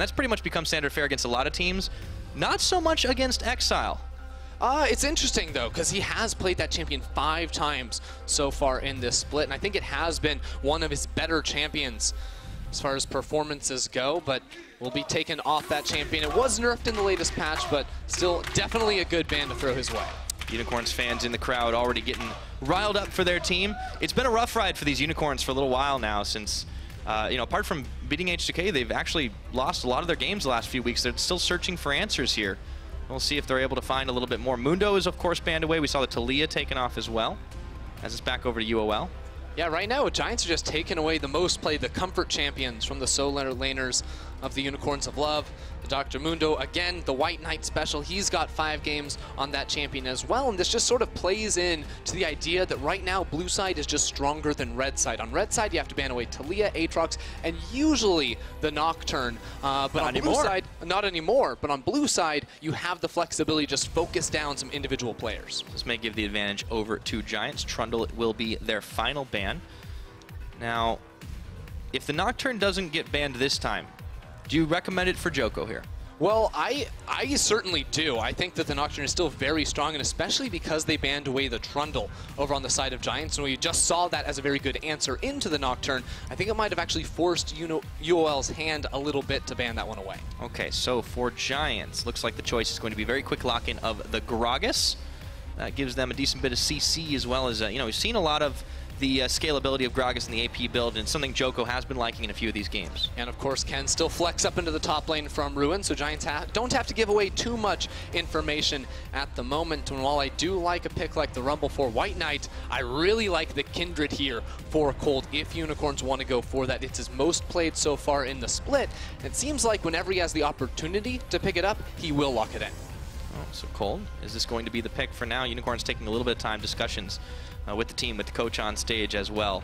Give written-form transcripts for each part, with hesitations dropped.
That's pretty much become standard fare against a lot of teams. Not so much against Exileh. It's interesting, though, because he has played that champion 5 times so far in this split, and I think it has been one of his better champions as far as performances go, but will be taken off that champion. It was nerfed in the latest patch, but still definitely a good ban to throw his way. Unicorns fans in the crowd already getting riled up for their team. It's been a rough ride for these Unicorns for a little while now since, you know, apart from beating H2K, they've actually lost a lot of their games the last few weeks. They're still searching for answers here. We'll see if they're able to find a little bit more. Mundo is, of course, banned away. We saw the Taliyah taken off as well, as it's back over to UOL. Yeah, right now, Giants are just taking away the most played, the comfort champions from the solo laners of the Unicorns of Love. The Dr. Mundo, again, the WhiteKnight special, he's got 5 games on that champion as well, and this just sort of plays in to the idea that right now, blue side is just stronger than red side. On red side, you have to ban away Taliyah, Aatrox, and usually the Nocturne, but on blue side, not anymore, but on blue side, you have the flexibility to just focus down some individual players. This may give the advantage over to Giants. Trundle will be their final ban. Now, if the Nocturne doesn't get banned this time, do you recommend it for Djoko here? Well, I certainly do. I think that the Nocturne is still very strong, and especially because they banned away the Trundle over on the side of Giants, and we just saw that as a very good answer into the Nocturne. I think it might have actually forced UOL's hand a little bit to ban that one away. Okay, so for Giants, looks like the choice is going to be very quick lock-in of the Gragas. That gives them a decent bit of CC as well as, you know, we've seen a lot of the scalability of Gragas in the AP build, and something Djoko has been liking in a few of these games. And of course, can still flex up into the top lane from Ruin, so Giants don't have to give away too much information at the moment. And while I do like a pick like the Rumble for WhiteKnight, I really like the Kindred here for Kold if Unicorns want to go for that. It's his most played so far in the split. And it seems like whenever he has the opportunity to pick it up, he will lock it in. Oh, so Kold, is this going to be the pick for now? Unicorns taking a little bit of time, discussions with the team, with the coach on stage as well.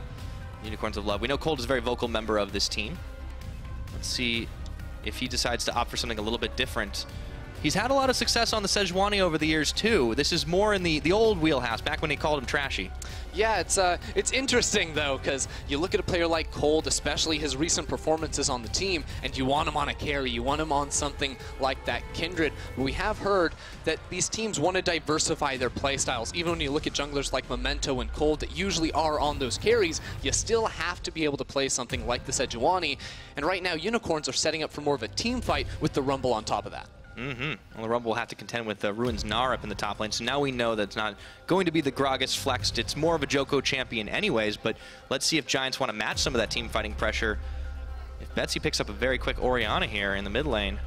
Unicorns of Love. We know Kold is a very vocal member of this team. Let's see if he decides to opt for something a little bit different. He's had a lot of success on the Sejuani over the years too. This is more in the old wheelhouse, back when he called him trashy. Yeah, it's interesting though, because you look at a player like Kold, especially his recent performances on the team, and you want him on a carry, you want him on something like that Kindred. But we have heard that these teams want to diversify their playstyles. Even when you look at junglers like Memento and Kold that usually are on those carries, you still have to be able to play something like the Sejuani. And right now, Unicorns are setting up for more of a team fight with the Rumble on top of that. Well, the Rumble will have to contend with Ruin's Gnar up in the top lane, so now we know that it's not going to be the Gragas flexed. It's more of a Djoko champion anyways, but let's see if Giants want to match some of that team fighting pressure. If Betsy picks up a very quick Orianna here in the mid lane.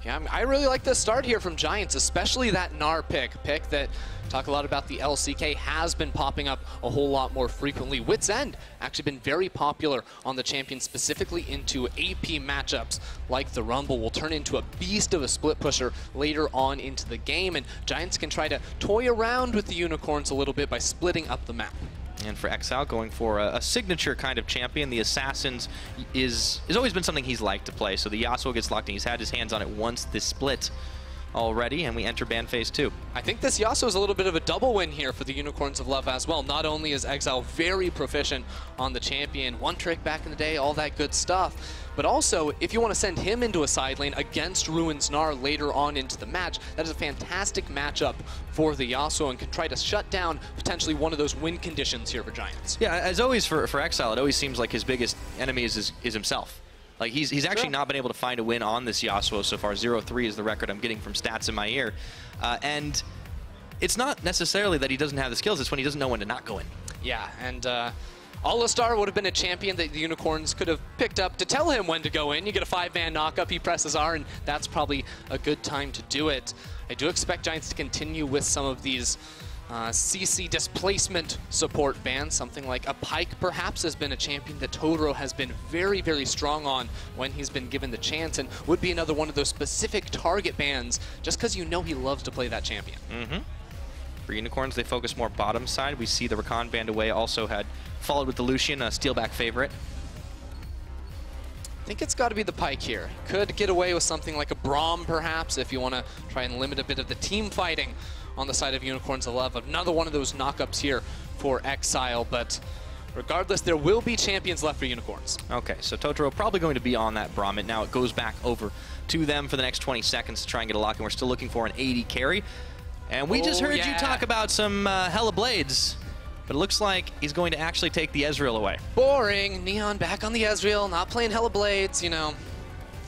Yeah, I really like the start here from Giants, especially that Gnar pick that, talk a lot about the LCK, has been popping up a whole lot more frequently. Wit's End actually been very popular on the champion, specifically into AP matchups like the Rumble. Will turn into a beast of a split pusher later on into the game, and Giants can try to toy around with the Unicorns a little bit by splitting up the map. And for Exileh, going for a signature kind of champion, the Assassins has always been something he's liked to play. So the Yasuo gets locked in. He's had his hands on it once this split already, and we enter ban phase 2. I think this Yasuo is a little bit of a double win here for the Unicorns of Love as well. Not only is Exileh very proficient on the champion, one trick back in the day, all that good stuff, but also, if you want to send him into a side lane against Ruin's Gnar later on into the match, that is a fantastic matchup for the Yasuo and can try to shut down potentially one of those win conditions here for Giants. Yeah, as always for Exileh, it always seems like his biggest enemy is himself. Like, he's actually not been able to find a win on this Yasuo so far. 0-3 is the record I'm getting from stats in my ear. And it's not necessarily that he doesn't have the skills, it's when he doesn't know when to not go in. Yeah, and All-Star would have been a champion that the Unicorns could have picked up to tell him when to go in. You get a 5-man knockup, he presses R, and that's probably a good time to do it. I do expect Giants to continue with some of these CC displacement support bans. Something like a Pyke perhaps has been a champion that Totoro has been very, very strong on when he's been given the chance, and would be another one of those specific target bans just because you know he loves to play that champion. For Unicorns, they focus more bottom side. We see the Rakan banned away also had followed with the Lucian, a Steeelback favorite. I think it's got to be the Pyke here. Could get away with something like a Braum perhaps if you want to try and limit a bit of the team fighting on the side of Unicorns of Love. Another one of those knockups here for Exileh, but Regardless, there will be champions left for Unicorns. Okay, so Totoro probably going to be on that Brahmin. Now it goes back over to them for the next 20 seconds to try and get a lock, and we're still looking for an AD carry. And we just heard you talk about some Hella Blades, but it looks like he's going to actually take the Ezreal away. Boring. Neon back on the Ezreal, not playing Hella Blades, you know.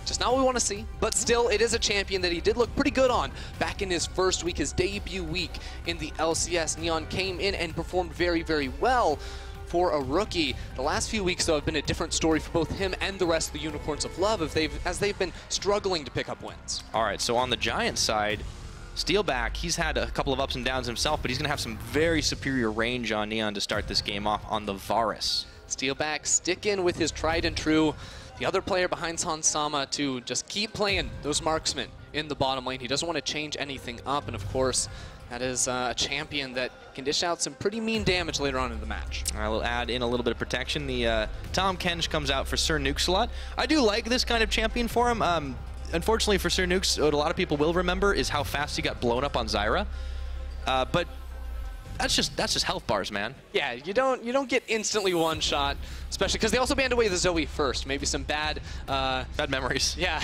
Just not what we want to see, but still, it is a champion that he did look pretty good on back in his first week, his debut week in the LCS. Neon came in and performed very, very well for a rookie. The last few weeks, though, have been a different story for both him and the rest of the Unicorns of Love as they've been struggling to pick up wins. All right, so on the Giant side, Steeelback, he's had a couple of ups and downs himself, but he's going to have some very superior range on Neon to start this game off on the Varus. Steeelback sticking with his tried and true. The other player behind Sama to just keep playing those marksmen in the bottom lane. He doesn't want to change anything up, and of course, that is a champion that can dish out some pretty mean damage later on in the match. I will add in a little bit of protection. The Tahm Kench comes out for Sir Nukes a lot. I do like this kind of champion for him. Unfortunately for Sir Nukes, what a lot of people will remember is how fast he got blown up on Zyra. But that's just health bars, man. Yeah, you don't get instantly one shot, especially because they also banned away the Zoe first. Maybe some bad memories. Yeah,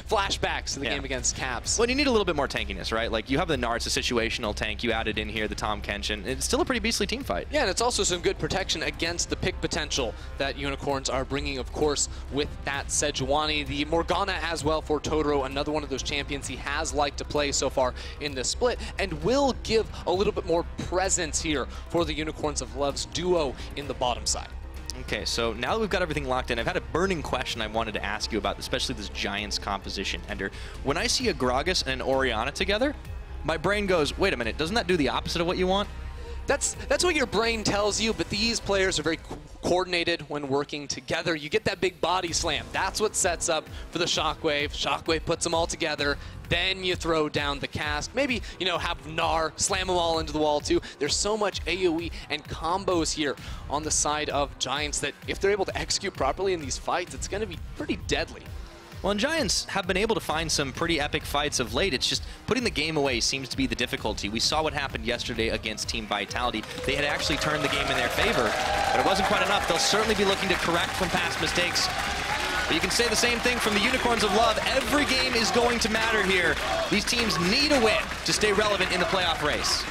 flashbacks to the game against Caps. Well, you need a little bit more tankiness, right? Like you have the Gnar, it's a situational tank. You added in here the Tahm Kench, and it's still a pretty beastly team fight. Yeah, and it's also some good protection against the pick potential that Unicorns are bringing, of course, with that Sejuani, the Morgana as well for Totoro, another one of those champions he has liked to play so far in this split, and will give a little bit more presence here for the Unicorns of Love's duo in the bottom side. Okay, so now that we've got everything locked in, I've had a burning question I wanted to ask you about, especially this Giants composition, Ender. When I see a Gragas and an Orianna together, my brain goes, wait a minute, doesn't that do the opposite of what you want? That's what your brain tells you, but these players are very coordinated when working together. You get that big body slam. That's what sets up for the Shockwave. Shockwave puts them all together. Then you throw down the cast. Maybe, you know, have Gnar slam them all into the wall too. There's so much AoE and combos here on the side of Giants that if they're able to execute properly in these fights, it's going to be pretty deadly. Well, and Giants have been able to find some pretty epic fights of late. It's just putting the game away seems to be the difficulty. We saw what happened yesterday against Team Vitality. They had actually turned the game in their favor, but it wasn't quite enough. They'll certainly be looking to correct from past mistakes. But you can say the same thing from the Unicorns of Love. Every game is going to matter here. These teams need a win to stay relevant in the playoff race.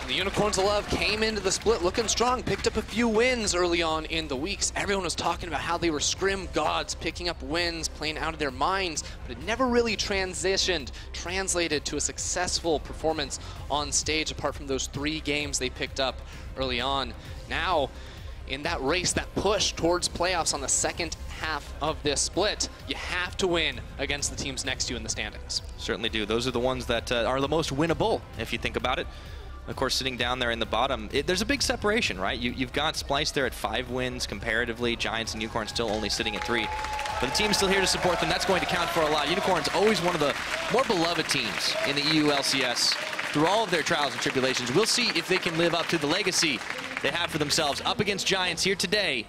The Unicorns of Love came into the split looking strong, picked up a few wins early on in the weeks. Everyone was talking about how they were scrim gods, picking up wins, playing out of their minds, but it never really translated to a successful performance on stage apart from those 3 games they picked up early on. Now, in that race, that push towards playoffs on the second half of this split, you have to win against the teams next to you in the standings. Certainly do. Those are the ones that are the most winnable, if you think about it. Of course, sitting down there in the bottom, there's a big separation, right? You've got Splice there at 5 wins comparatively. Giants and Unicorns still only sitting at 3. But the team's still here to support them. That's going to count for a lot. Unicorns always one of the more beloved teams in the EU LCS through all of their trials and tribulations. We'll see if they can live up to the legacy they have for themselves up against Giants here today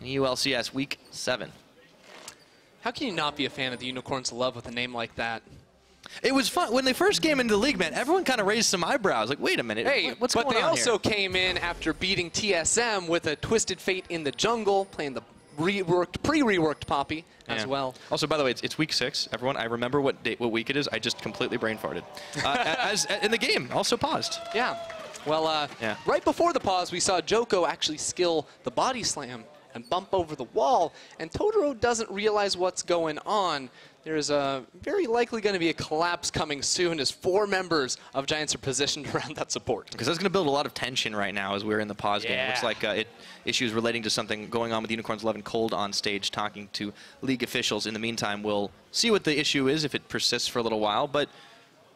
in EU LCS Week 7. How can you not be a fan of the Unicorns of Love with a name like that? It was fun. When they first came into the league, man, everyone kind of raised some eyebrows. Like, wait a minute, hey, what's going on here? But they also came in after beating TSM with a Twisted Fate in the jungle, playing the pre-reworked Poppy as well. Also, by the way, it's week 6. Everyone, I remember what week it is. I just completely brain farted. As in the game, also paused. Yeah. Well, right before the pause, we saw Djoko actually skill the body slam and bump over the wall, and Totoro doesn't realize what's going on. There's very likely going to be a collapse coming soon as 4 members of Giants are positioned around that support. Because that's going to build a lot of tension right now as we're in the pause game. It looks like issues relating to something going on with Unicorns 11 Kold on stage talking to league officials. In the meantime, we'll see what the issue is if it persists for a little while. But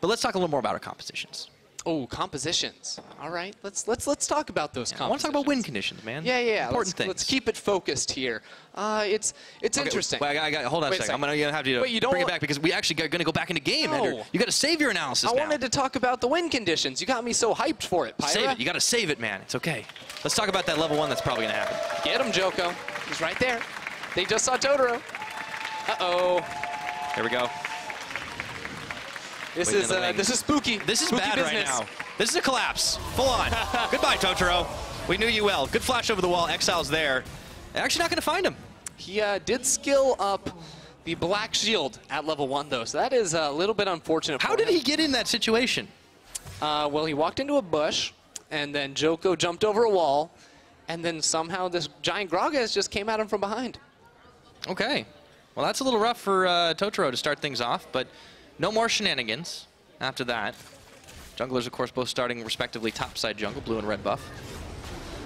let's talk a little more about our compositions. Oh, compositions. All right, let's talk about those compositions. I want to talk about win conditions, man. Yeah. Important things. Let's keep it focused here. It's interesting. Wait, hold on a second. I'm going to have to bring it back because we actually are going to go back into game, Ender. You got to save your analysis now. I wanted to talk about the win conditions. You got me so hyped for it, Pyra. Save it. You got to save it, man. It's okay. Let's talk about that level 1 that's probably going to happen. Get him, Djoko. He's right there. They just saw Totoro. Uh-oh. Here we go. This is spooky. This is spooky bad business right now. This is a collapse. Full on. Goodbye, Totoro. We knew you well. Good flash over the wall. Exile's there. Actually not going to find him. He did skill up the Black Shield at level 1, though, so that is a little bit unfortunate. How did he get in that situation? Well, he walked into a bush, and then Djoko jumped over a wall, and then somehow this giant Gragas just came at him from behind. Okay. Well, that's a little rough for Totoro to start things off, but no more shenanigans after that. Junglers, of course, both starting respectively topside jungle, blue and red buff.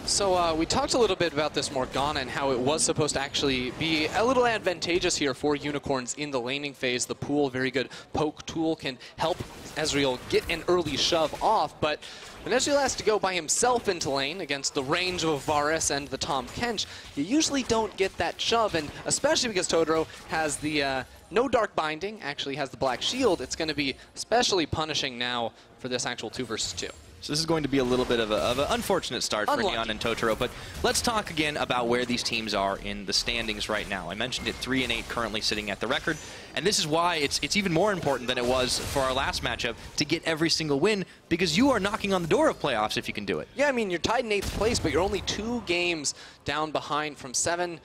So we talked a little bit about this Morgana and how it was supposed to actually be a little advantageous here for Unicorns in the laning phase. The pool, very good poke tool, can help Ezreal get an early shove off, but when Ezreal has to go by himself into lane against the range of Varus and the Tahm Kench, you usually don't get that shove, and especially because Totoro has the no Dark Binding, actually has the Black Shield, it's going to be especially punishing now for this actual 2 versus 2. So this is going to be a little bit of an unfortunate start for Neon and Totoro, but let's talk again about where these teams are in the standings right now. I mentioned it, 3 and 8 currently sitting at the record, and this is why it's even more important than it was for our last matchup to get every single win, because you are knocking on the door of playoffs if you can do it. Yeah, I mean, you're tied in 8th place, but you're only 2 games down behind from 7.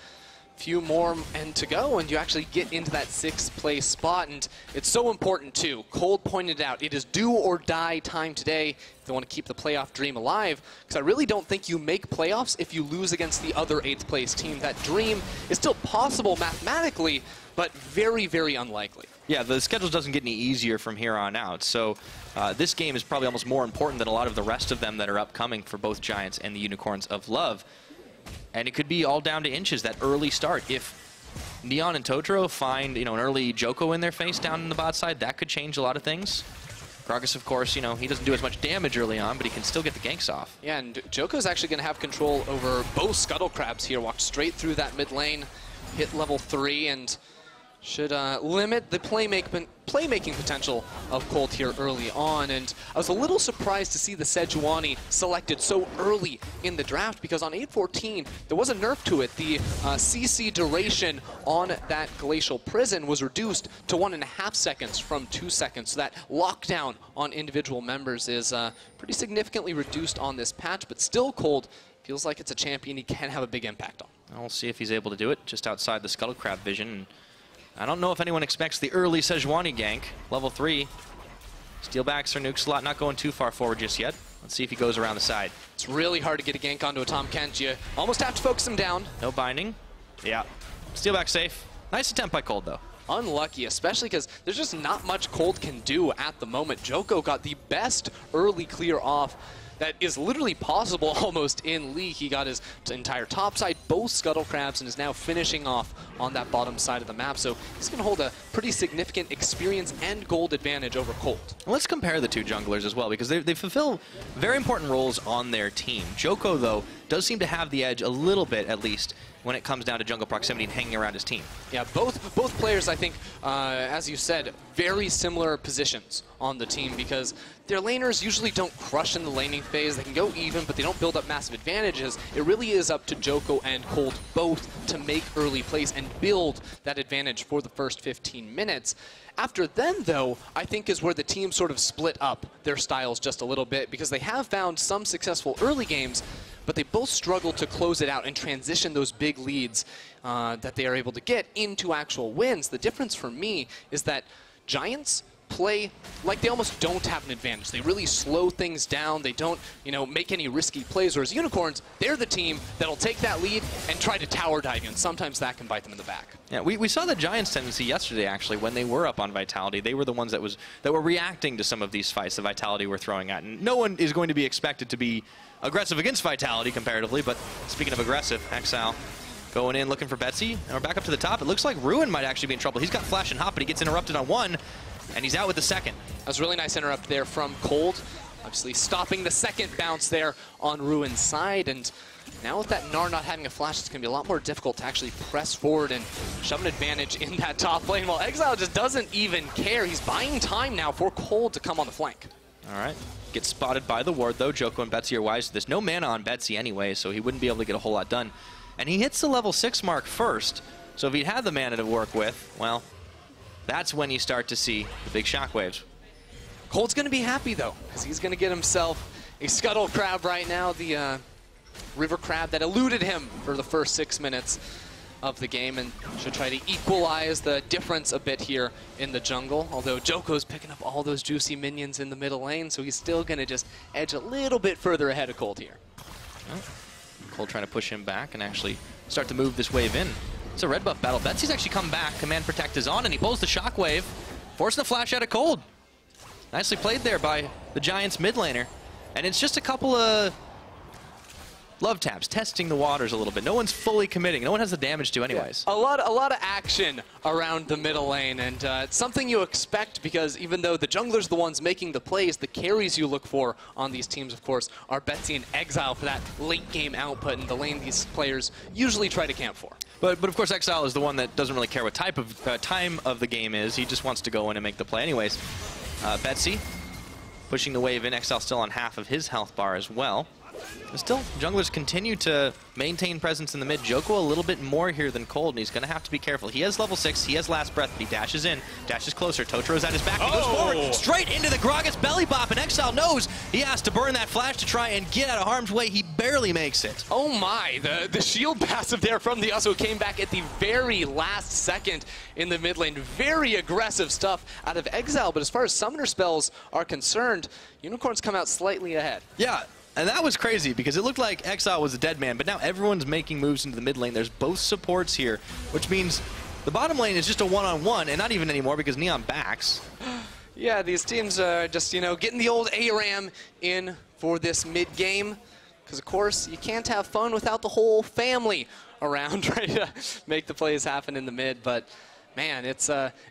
Few more and to go, and you actually get into that 6th place spot, and it's so important too. Kold pointed out it is do or die time today if they want to keep the playoff dream alive, because I really don't think you make playoffs if you lose against the other 8th place team. That dream is still possible mathematically, but very, very unlikely. Yeah, the schedule doesn't get any easier from here on out, so this game is probably almost more important than a lot of the rest of them that are upcoming for both Giants and the Unicorns of Love. And it could be all down to inches, that early start. If Neon and Totoro find, an early Djoko in their face down in the bot side, that could change a lot of things. Gragas, of course, he doesn't do as much damage early on, but he can still get the ganks off. Yeah, and Djoko's actually going to have control over both Scuttle Crabs here. Walk straight through that mid lane, hit level 3, and should limit the playmaking potential of Kold here early on. And I was a little surprised to see the Sejuani selected so early in the draft, because on 8-14 there was a nerf to it. The CC duration on that Glacial Prison was reduced to 1.5 seconds from 2 seconds. So that lockdown on individual members is pretty significantly reduced on this patch, but still Kold feels like it's a champion he can have a big impact on. We'll see if he's able to do it just outside the Scuttle Crab vision. I don't know if anyone expects the early Sejuani gank. Level 3. Steeelbacks or nuke slot not going too far forward just yet. Let's see if he goes around the side. It's really hard to get a gank onto a Tahm Kench. You almost have to focus him down. No binding. Yeah. Steeelback safe. Nice attempt by Kold, though. Unlucky, especially because there's just not much Kold can do at the moment. Djoko got the best early clear off that is literally possible almost in League. He got his entire top side, both Scuttle Crabs, and is now finishing off on that bottom side of the map. So he's going to hold a pretty significant experience and gold advantage over Kold. Let's compare the two junglers as well, because they fulfill very important roles on their team. Djoko, though, does seem to have the edge a little bit, at least, when it comes down to jungle proximity and hanging around his team. Yeah, both players, I think, as you said, very similar positions on the team, because their laners usually don't crush in the laning phase. They can go even, but they don't build up massive advantages. It really is up to Djoko and Kold both to make early plays and build that advantage for the first 15 minutes. After then, though, I think is where the team sort of split up their styles just a little bit, because they have found some successful early games, but they both struggle to close it out and transition those big leads that they are able to get into actual wins. The difference for me is that Giants play like they almost don't have an advantage. They really slow things down. They don't, make any risky plays, whereas Unicorns, they're the team that'll take that lead and try to tower dive you, and sometimes that can bite them in the back. Yeah, we saw the Giants' tendency yesterday, actually, when they were up on Vitality. They were the ones that were reacting to some of these fights that Vitality were throwing at, and no one is going to be expected to be aggressive against Vitality comparatively, but speaking of aggressive, Exileh going in looking for Betsy, and we're back up to the top. It looks like Ruin might actually be in trouble. He's got Flash and Hop, but he gets interrupted on one, and he's out with the second. That was a really nice interrupt there from Kold. Obviously stopping the second bounce there on Ruin's side, and now with that Gnar not having a flash, it's going to be a lot more difficult to actually press forward and shove an advantage in that top lane, while Exileh just doesn't even care. He's buying time now for Kold to come on the flank. All right. Gets spotted by the ward, though. Djoko and Betsy are wise to this. No mana on Betsy anyway, so he wouldn't be able to get a whole lot done. And he hits the level 6 mark first, so if he'd had the mana to work with, well, that's when you start to see the big shockwaves. Kold's going to be happy, though, because he's going to get himself a Scuttle Crab right now. The river crab that eluded him for the first 6 minutes of the game, and should try to equalize the difference a bit here in the jungle. Although Djoko's picking up all those juicy minions in the middle lane, so he's still going to just edge a little bit further ahead of Kold here. Oh. Kold trying to push him back and actually start to move this wave in. It's a red buff battle. Betsy's actually come back. Command Protect is on, and he pulls the shockwave, forcing the flash out of Kold. Nicely played there by the Giants mid laner. And it's just a couple of love taps, testing the waters a little bit. No one's fully committing. No one has the damage to anyways. Yeah. A lot of action around the middle lane, and it's something you expect because even though the junglers are the ones making the plays, the carries you look for on these teams, of course, are Betsy and Exileh for that late game output, and the lane these players usually try to camp for. But of course, Exileh is the one that doesn't really care what type of time of the game is. He just wants to go in and make the play anyways. Betsy pushing the wave in. Exileh still on half of his health bar as well. But still, junglers continue to maintain presence in the mid. Djoko a little bit more here than Kold, and he's going to have to be careful. He has level 6, he has last breath, but he dashes in, dashes closer. Totoro's at his back, he goes forward, straight into the Gragas belly bop, and Exileh knows he has to burn that flash to try and get out of harm's way. He barely makes it. Oh my, the shield passive there from the Yasuo came back at the very last second in the mid lane. Very aggressive stuff out of Exileh, but as far as summoner spells are concerned, Unicorns come out slightly ahead. Yeah. And that was crazy because it looked like Exileh was a dead man, but now everyone's making moves into the mid lane. There's both supports here, which means the bottom lane is just a one-on-one, and not even anymore because Neon backs. Yeah, these teams are just, you know, getting the old ARAM in for this mid game. Because, of course, you can't have fun without the whole family around trying to make the plays happen in the mid. But man, it's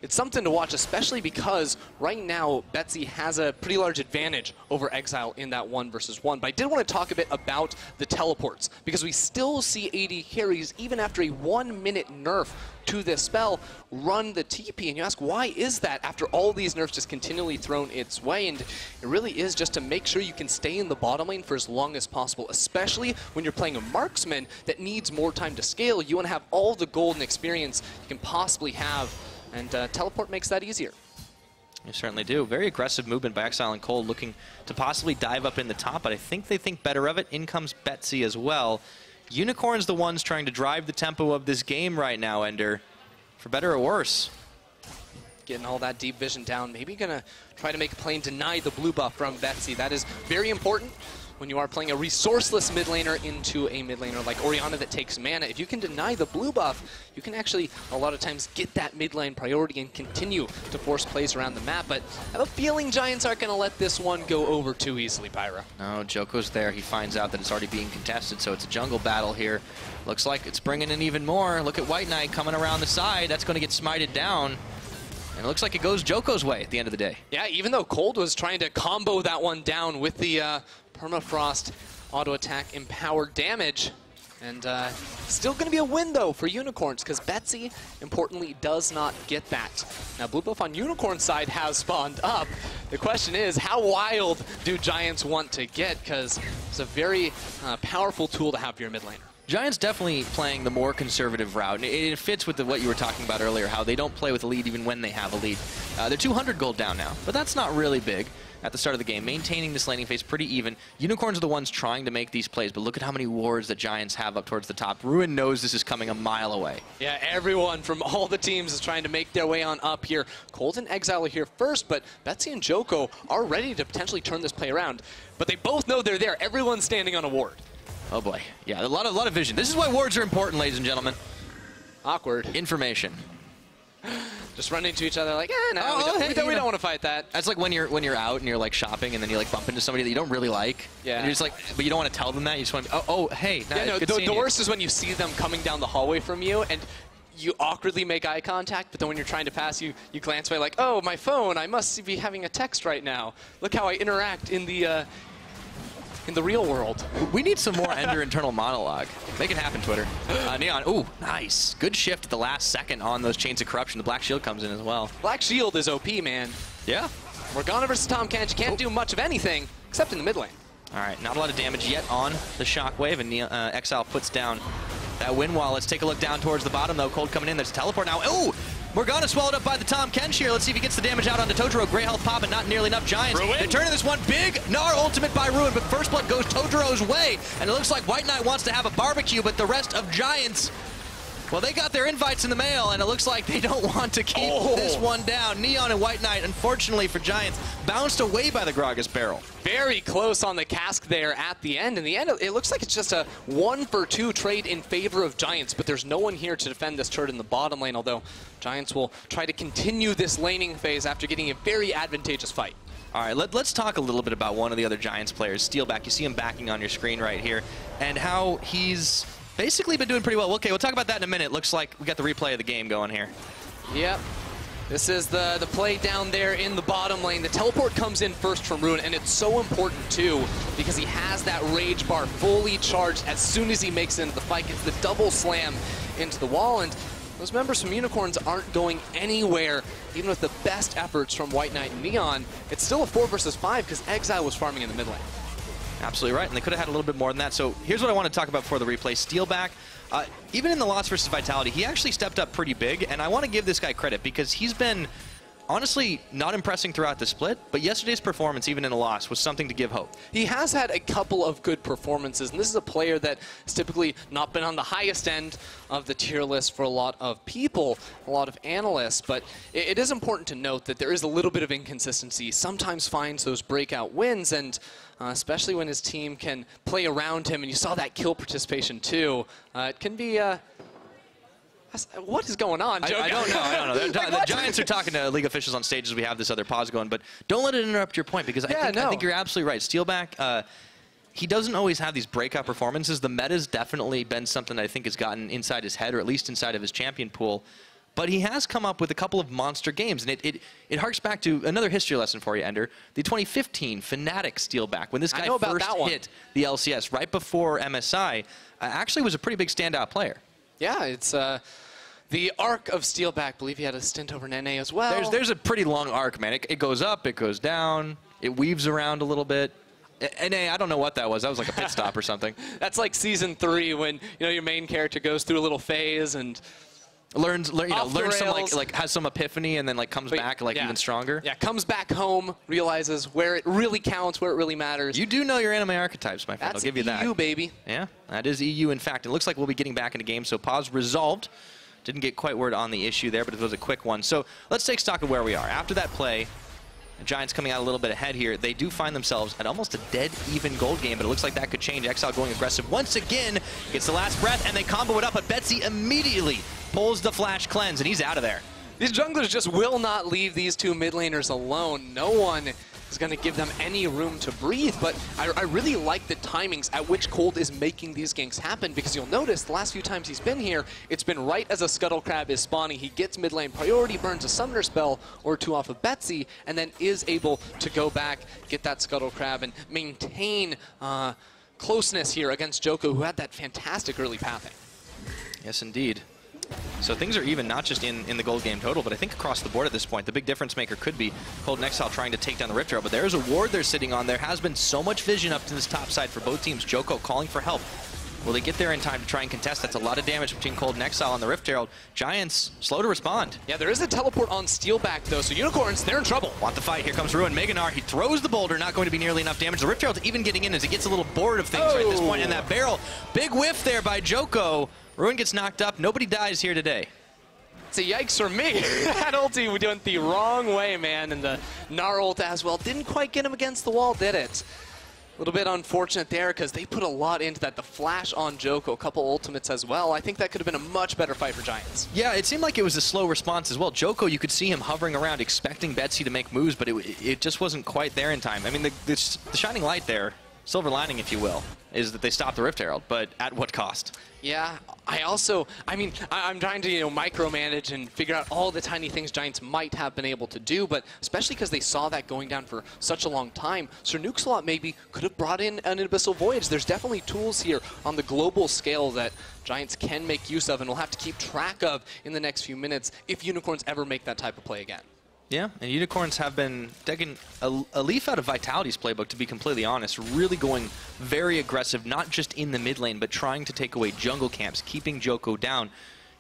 something to watch, especially because right now Betsy has a pretty large advantage over Exileh in that 1 versus 1. But I did want to talk a bit about the teleports, because we still see AD carries, even after a 1-minute nerf to this spell, run the TP. And you ask, why is that after all these nerfs just continually thrown its way? And it really is just to make sure you can stay in the bottom lane for as long as possible, especially when you're playing a marksman that needs more time to scale. You want to have all the golden experience you can possibly have, and teleport makes that easier. You certainly do. Very aggressive movement by Exileh and Kold, looking to possibly dive up in the top, but I think they think better of it. In comes Betsy as well. Unicorn's the ones trying to drive the tempo of this game right now, Ender, for better or worse. Getting all that deep vision down. Maybe gonna try to make a play and deny the blue buff from Betsy. That is very important when you are playing a resourceless mid laner into a mid laner like Orianna that takes mana. If you can deny the blue buff, you can actually a lot of times get that mid lane priority and continue to force plays around the map. But I have a feeling Giants aren't going to let this one go over too easily, Pyra. No, Djoko's there. He finds out that it's already being contested, so it's a jungle battle here. Looks like it's bringing in even more. Look at WhiteKnight coming around the side. That's going to get smited down. And it looks like it goes Djoko's way at the end of the day. Yeah, even though Kold was trying to combo that one down with the Permafrost auto attack empowered damage. And still going to be a win, though, for Unicorns, because Betsy, importantly, does not get that. Now, blue buff on Unicorn's side has spawned up. The question is, how wild do Giants want to get? Because it's a very powerful tool to have for your mid laner. Giants definitely playing the more conservative route. And it fits with what you were talking about earlier, how they don't play with a lead even when they have a lead. They're 200 gold down now, but that's not really big at the start of the game. Maintaining this laning phase pretty even. Unicorns are the ones trying to make these plays, but look at how many wards that Giants have up towards the top. Ruin knows this is coming a mile away. Yeah, everyone from all the teams is trying to make their way on up here. Kold and Exileh are here first, but Betsy and Djoko are ready to potentially turn this play around. But they both know they're there. Everyone's standing on a ward. Oh boy, yeah, a lot of vision. This is why wards are important, ladies and gentlemen. Awkward. Information. Just run into each other like, no, we don't want to fight that. That's like when you're out and you're like shopping and then you like bump into somebody that you don't really like. Yeah. And you're just like, but you don't want to tell them that. You just want to, hey. Yeah, no, the worst is when you see them coming down the hallway from you and you awkwardly make eye contact, but then when you're trying to pass, you glance away like, oh, my phone, I must be having a text right now. Look how I interact in the real world. We need some more Ender internal monologue. Make it happen, Twitter. Neon, ooh, nice. Good shift at the last second on those Chains of Corruption. The Black Shield comes in as well. Black Shield is OP, man. Yeah. Morgana versus Tahm Kench can't do much of anything except in the mid lane. All right, not a lot of damage yet on the Shockwave, and Exileh puts down that wind wall. Let's take a look down towards the bottom, though. Kold coming in. There's a teleport now. Ooh! Morgana swallowed up by the Tahm Kench here. Let's see if he gets the damage out onto Totoro. Great health pop, and not nearly enough. Giants. Ruin. They're turning this one big. Gnar ultimate by Ruin, but first blood goes Totoro's way. And it looks like WhiteKnight wants to have a barbecue, but the rest of Giants, well, they got their invites in the mail, and it looks like they don't want to keep this one down. Neon and WhiteKnight, unfortunately for Giants, bounced away by the Gragas barrel. Very close on the cask there at the end. In the end, it looks like it's just a 1-for-2 trade in favor of Giants, but there's no one here to defend this turret in the bottom lane, although Giants will try to continue this laning phase after getting a very advantageous fight. All right, let's talk a little bit about one of the other Giants players, Steeelback. You see him backing on your screen right here, and how he's basically been doing pretty well. Okay, we'll talk about that in a minute. Looks like we got the replay of the game going here. Yep. This is the play down there in the bottom lane. The teleport comes in first from Ruin, and it's so important, too, because he has that rage bar fully charged as soon as he makes it into the fight. Gets the double slam into the wall, and those members from Unicorns aren't going anywhere. Even with the best efforts from WhiteKnight and Neon, it's still a 4 versus 5 because Exileh was farming in the mid lane. Absolutely right, and they could have had a little bit more than that. So here's what I want to talk about before the replay. Steeelback, even in the Lost versus Vitality, he actually stepped up pretty big, and I want to give this guy credit because he's been honestly not impressing throughout the split, but yesterday's performance, even in a loss, was something to give hope. He has had a couple of good performances, and this is a player that has typically not been on the highest end of the tier list for a lot of people, a lot of analysts, but it is important to note that there is a little bit of inconsistency. He sometimes finds those breakout wins, and especially when his team can play around him, and you saw that kill participation too, it can be what is going on, Djoko? I don't know. The Giants are talking to league officials on stage as we have this other pause going, but don't let it interrupt your point, because I think you're absolutely right. Steeelback, he doesn't always have these breakout performances. The meta's definitely been something that I think has gotten inside his head, or at least inside of his champion pool. But he has come up with a couple of monster games, and it harks back to another history lesson for you, Ender. The 2015 Fnatic Steeelback, when this guy first hit the LCS right before MSI, actually was a pretty big standout player. Yeah, it's the arc of Steeelback. I believe he had a stint over in NA as well. There's a pretty long arc, man. It goes up, it goes down, it weaves around a little bit. NA, I don't know what that was. That was like a pit stop or something. That's like season 3 when your main character goes through a little phase and learns some has some epiphany, and then comes back even stronger. Yeah, comes back home, realizes where it really counts, where it really matters. You do know your anime archetypes, my friend. I'll give you that. That's EU, baby. Yeah, that is EU, in fact. It looks like we'll be getting back into game, so pause resolved. Didn't get quite word on the issue there, but it was a quick one. So let's take stock of where we are. After that play, the Giants coming out a little bit ahead here. They do find themselves at almost a dead even gold game, but it looks like that could change. Exileh going aggressive once again, gets the last breath, and they combo it up, but Betsy immediately pulls the flash cleanse, and he's out of there. These junglers just will not leave these two mid laners alone. No one is going to give them any room to breathe, but I really like the timings at which Kold is making these ganks happen, because you'll notice the last few times he's been here, it's been right as a Scuttle Crab is spawning. He gets mid lane priority, burns a Summoner spell or 2 off of Betsy, and then is able to go back, get that Scuttle Crab, and maintain closeness here against Djoko, who had that fantastic early pathing. Yes, indeed. So things are even, not just in the gold game total, but I think across the board at this point. The big difference maker could be Kold and Exileh trying to take down the Rift Herald, but there's a ward they're sitting on. There has been so much vision up to this top side for both teams. Djoko calling for help. Will they get there in time to try and contest? That's a lot of damage between Kold and Exileh on the Rift Herald. Giants slow to respond. Yeah, there is a teleport on Steeelback, though, so Unicorns, they're in trouble. Want the fight. Here comes Ruin. Gnar, he throws the boulder, not going to be nearly enough damage. The Rift Herald's even getting in as he gets a little bored of things right at this point. And that barrel, big whiff there by Djoko. Ruin gets knocked up. Nobody dies here today. It's a yikes for me. That ulti we went the wrong way, man, and the Gnar ult as well. Didn't quite get him against the wall, did it? A little bit unfortunate there, because they put a lot into that. The flash on Djoko, a couple ultimates as well. I think that could have been a much better fight for Giants. Yeah, it seemed like it was a slow response as well. Djoko, you could see him hovering around, expecting Betsy to make moves, but it just wasn't quite there in time. I mean, the shining light there, silver lining, if you will, is that they stopped the Rift Herald, but at what cost? Yeah, I'm trying to, micromanage and figure out all the tiny things Giants might have been able to do, but especially because they saw that going down for such a long time. Sir Nukeslot maybe could have brought in an Abyssal Voyage. There's definitely tools here on the global scale that Giants can make use of and will have to keep track of in the next few minutes if Unicorns ever make that type of play again. Yeah, and Unicorns have been taking a leaf out of Vitality's playbook, to be completely honest, really going very aggressive, not just in the mid lane, but trying to take away jungle camps, keeping Djoko down.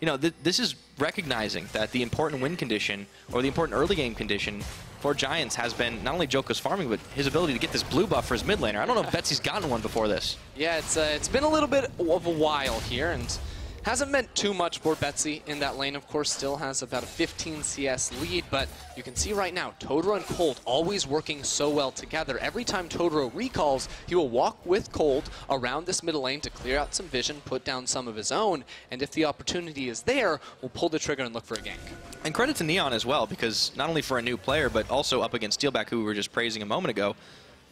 you know, this is recognizing that the important win condition or the important early game condition for Giants has been not only Djoko's farming, but his ability to get this blue buff for his mid laner. I don't know if Betsy's gotten one before this. Yeah, it's been a little bit of a while here, and hasn't meant too much for Betsy in that lane. Of course, still has about a 15 CS lead, but you can see right now, Totoro and Kold always working so well together. Every time Totoro recalls, he will walk with Kold around this middle lane to clear out some vision, put down some of his own, and if the opportunity is there, will pull the trigger and look for a gank. And credit to Neon as well, because not only for a new player, but also up against Steeelback, who we were just praising a moment ago,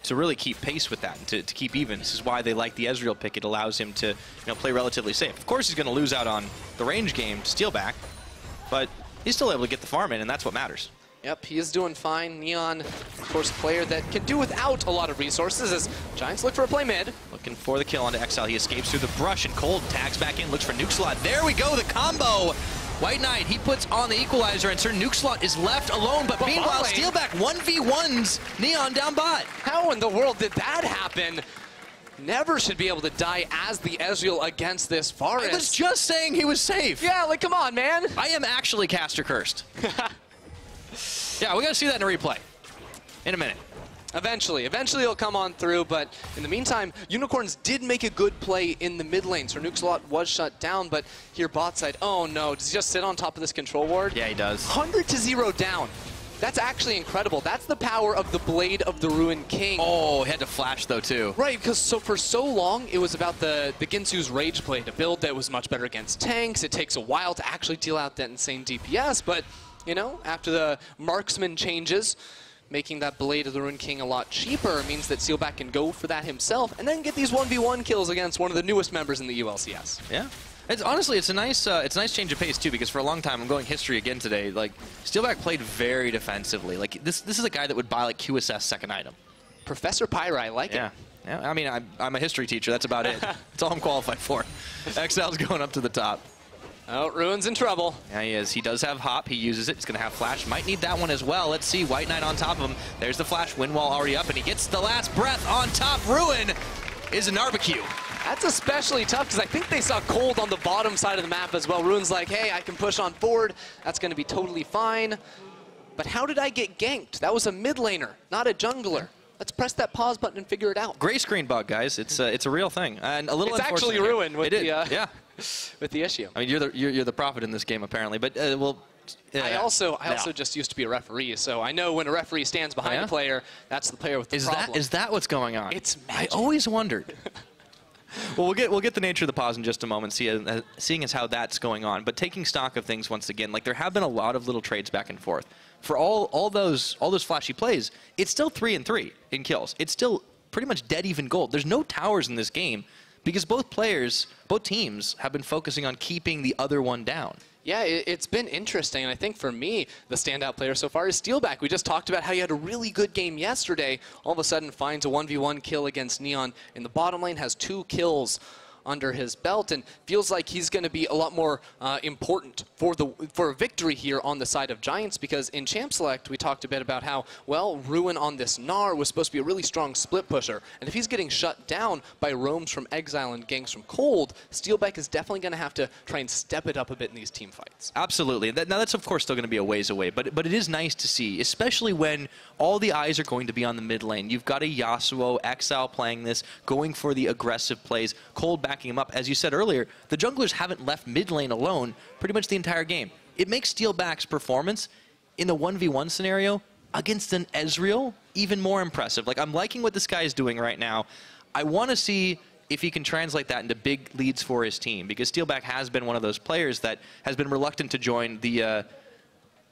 to really keep pace with that, and to keep even. This is why they like the Ezreal pick. It allows him to play relatively safe. Of course, he's going to lose out on the range game to Steeelback, but he's still able to get the farm in, and that's what matters. Yep, he is doing fine. Neon, of course, a player that can do without a lot of resources as Giants look for a play mid. Looking for the kill onto Exileh. He escapes through the brush, and Kold tags back in, looks for Nuke Slot. There we go, the combo! WhiteKnight, he puts on the equalizer, and Sir Nuke Slot is left alone, but meanwhile, Steeelback 1v1s Neon down bot. How in the world did that happen? Never should be able to die as the Ezreal against this Varus. I was just saying he was safe. Yeah, like, come on, man. I am actually caster cursed. Yeah, we got to see that in a replay in a minute. Eventually it'll come on through, but in the meantime, Unicorns did make a good play in the mid lane. So Nuke Slot was shut down, but here bot side, oh no, does he just sit on top of this control ward? Yeah, he does. 100-0 down. That's actually incredible. That's the power of the Blade of the Ruined King. Oh, he had to flash though too. Right, because for so long, it was about the Ginsu's Rage Blade, a build that was much better against tanks. It takes a while to actually deal out that insane DPS, but you know, after the marksman changes, making that Blade of the Ruined King a lot cheaper means that Steeelback can go for that himself and then get these 1v1 kills against one of the newest members in the ULCS. Yeah. Honestly, it's a nice change of pace too, because for a long time, I'm going history again today, like Steeelback played very defensively. Like this is a guy that would buy like QSS second item. Professor Pyra, I like it. Yeah, I mean, I'm a history teacher, that's about it. That's all I'm qualified for. Exileh's going up to the top. Oh, Ruin's in trouble. Yeah, he is. He does have Hop. He uses it. He's going to have Flash. Might need that one as well. Let's see. WhiteKnight on top of him. There's the Flash. Wind wall already up, and he gets the last breath on top. Ruin is a barbecue. That's especially tough because I think they saw Kold on the bottom side of the map as well. Ruin's like, hey, I can push on forward. That's going to be totally fine. But how did I get ganked? That was a mid laner, not a jungler. Let's press that pause button and figure it out. Gray screen bug, guys. It's a real thing, and a little. It's actually Ruin with yeah. With the issue. I mean, you're the prophet in this game apparently, but well. I also just used to be a referee, so I know when a referee stands behind a player, that's the player with the problem. Is that what's going on? It's magic. I always wondered. Well, we'll get the nature of the pause in just a moment, seeing as how that's going on. But taking stock of things once again, like there have been a lot of little trades back and forth. For all those flashy plays, it's still 3-3 in kills. It's still pretty much dead even gold. There's no towers in this game because both teams have been focusing on keeping the other one down. Yeah, it's been interesting, and I think for me, the standout player so far is Steeelback. We just talked about how he had a really good game yesterday. All of a sudden finds a 1v1 kill against Neon in the bottom lane, has 2 kills under his belt, and feels like he's going to be a lot more important for a victory here on the side of Giants, because in Champ Select we talked a bit about how, well, Ruin on this Gnar was supposed to be a really strong split pusher, and if he's getting shut down by roams from Exileh and ganks from Kold, Steeelback is definitely going to have to try and step it up a bit in these team fights. Absolutely. Now that's of course still going to be a ways away, but it is nice to see, especially when all the eyes are going to be on the mid lane. You've got a Yasuo, Exileh playing this, going for the aggressive plays, Kold backing him up. As you said earlier, the junglers haven't left mid lane alone pretty much the entire game. It makes Steeelback's performance in the 1v1 scenario against an Ezreal even more impressive. Like, I'm liking what this guy is doing right now. I want to see if he can translate that into big leads for his team, because Steeelback has been one of those players that has been reluctant to join the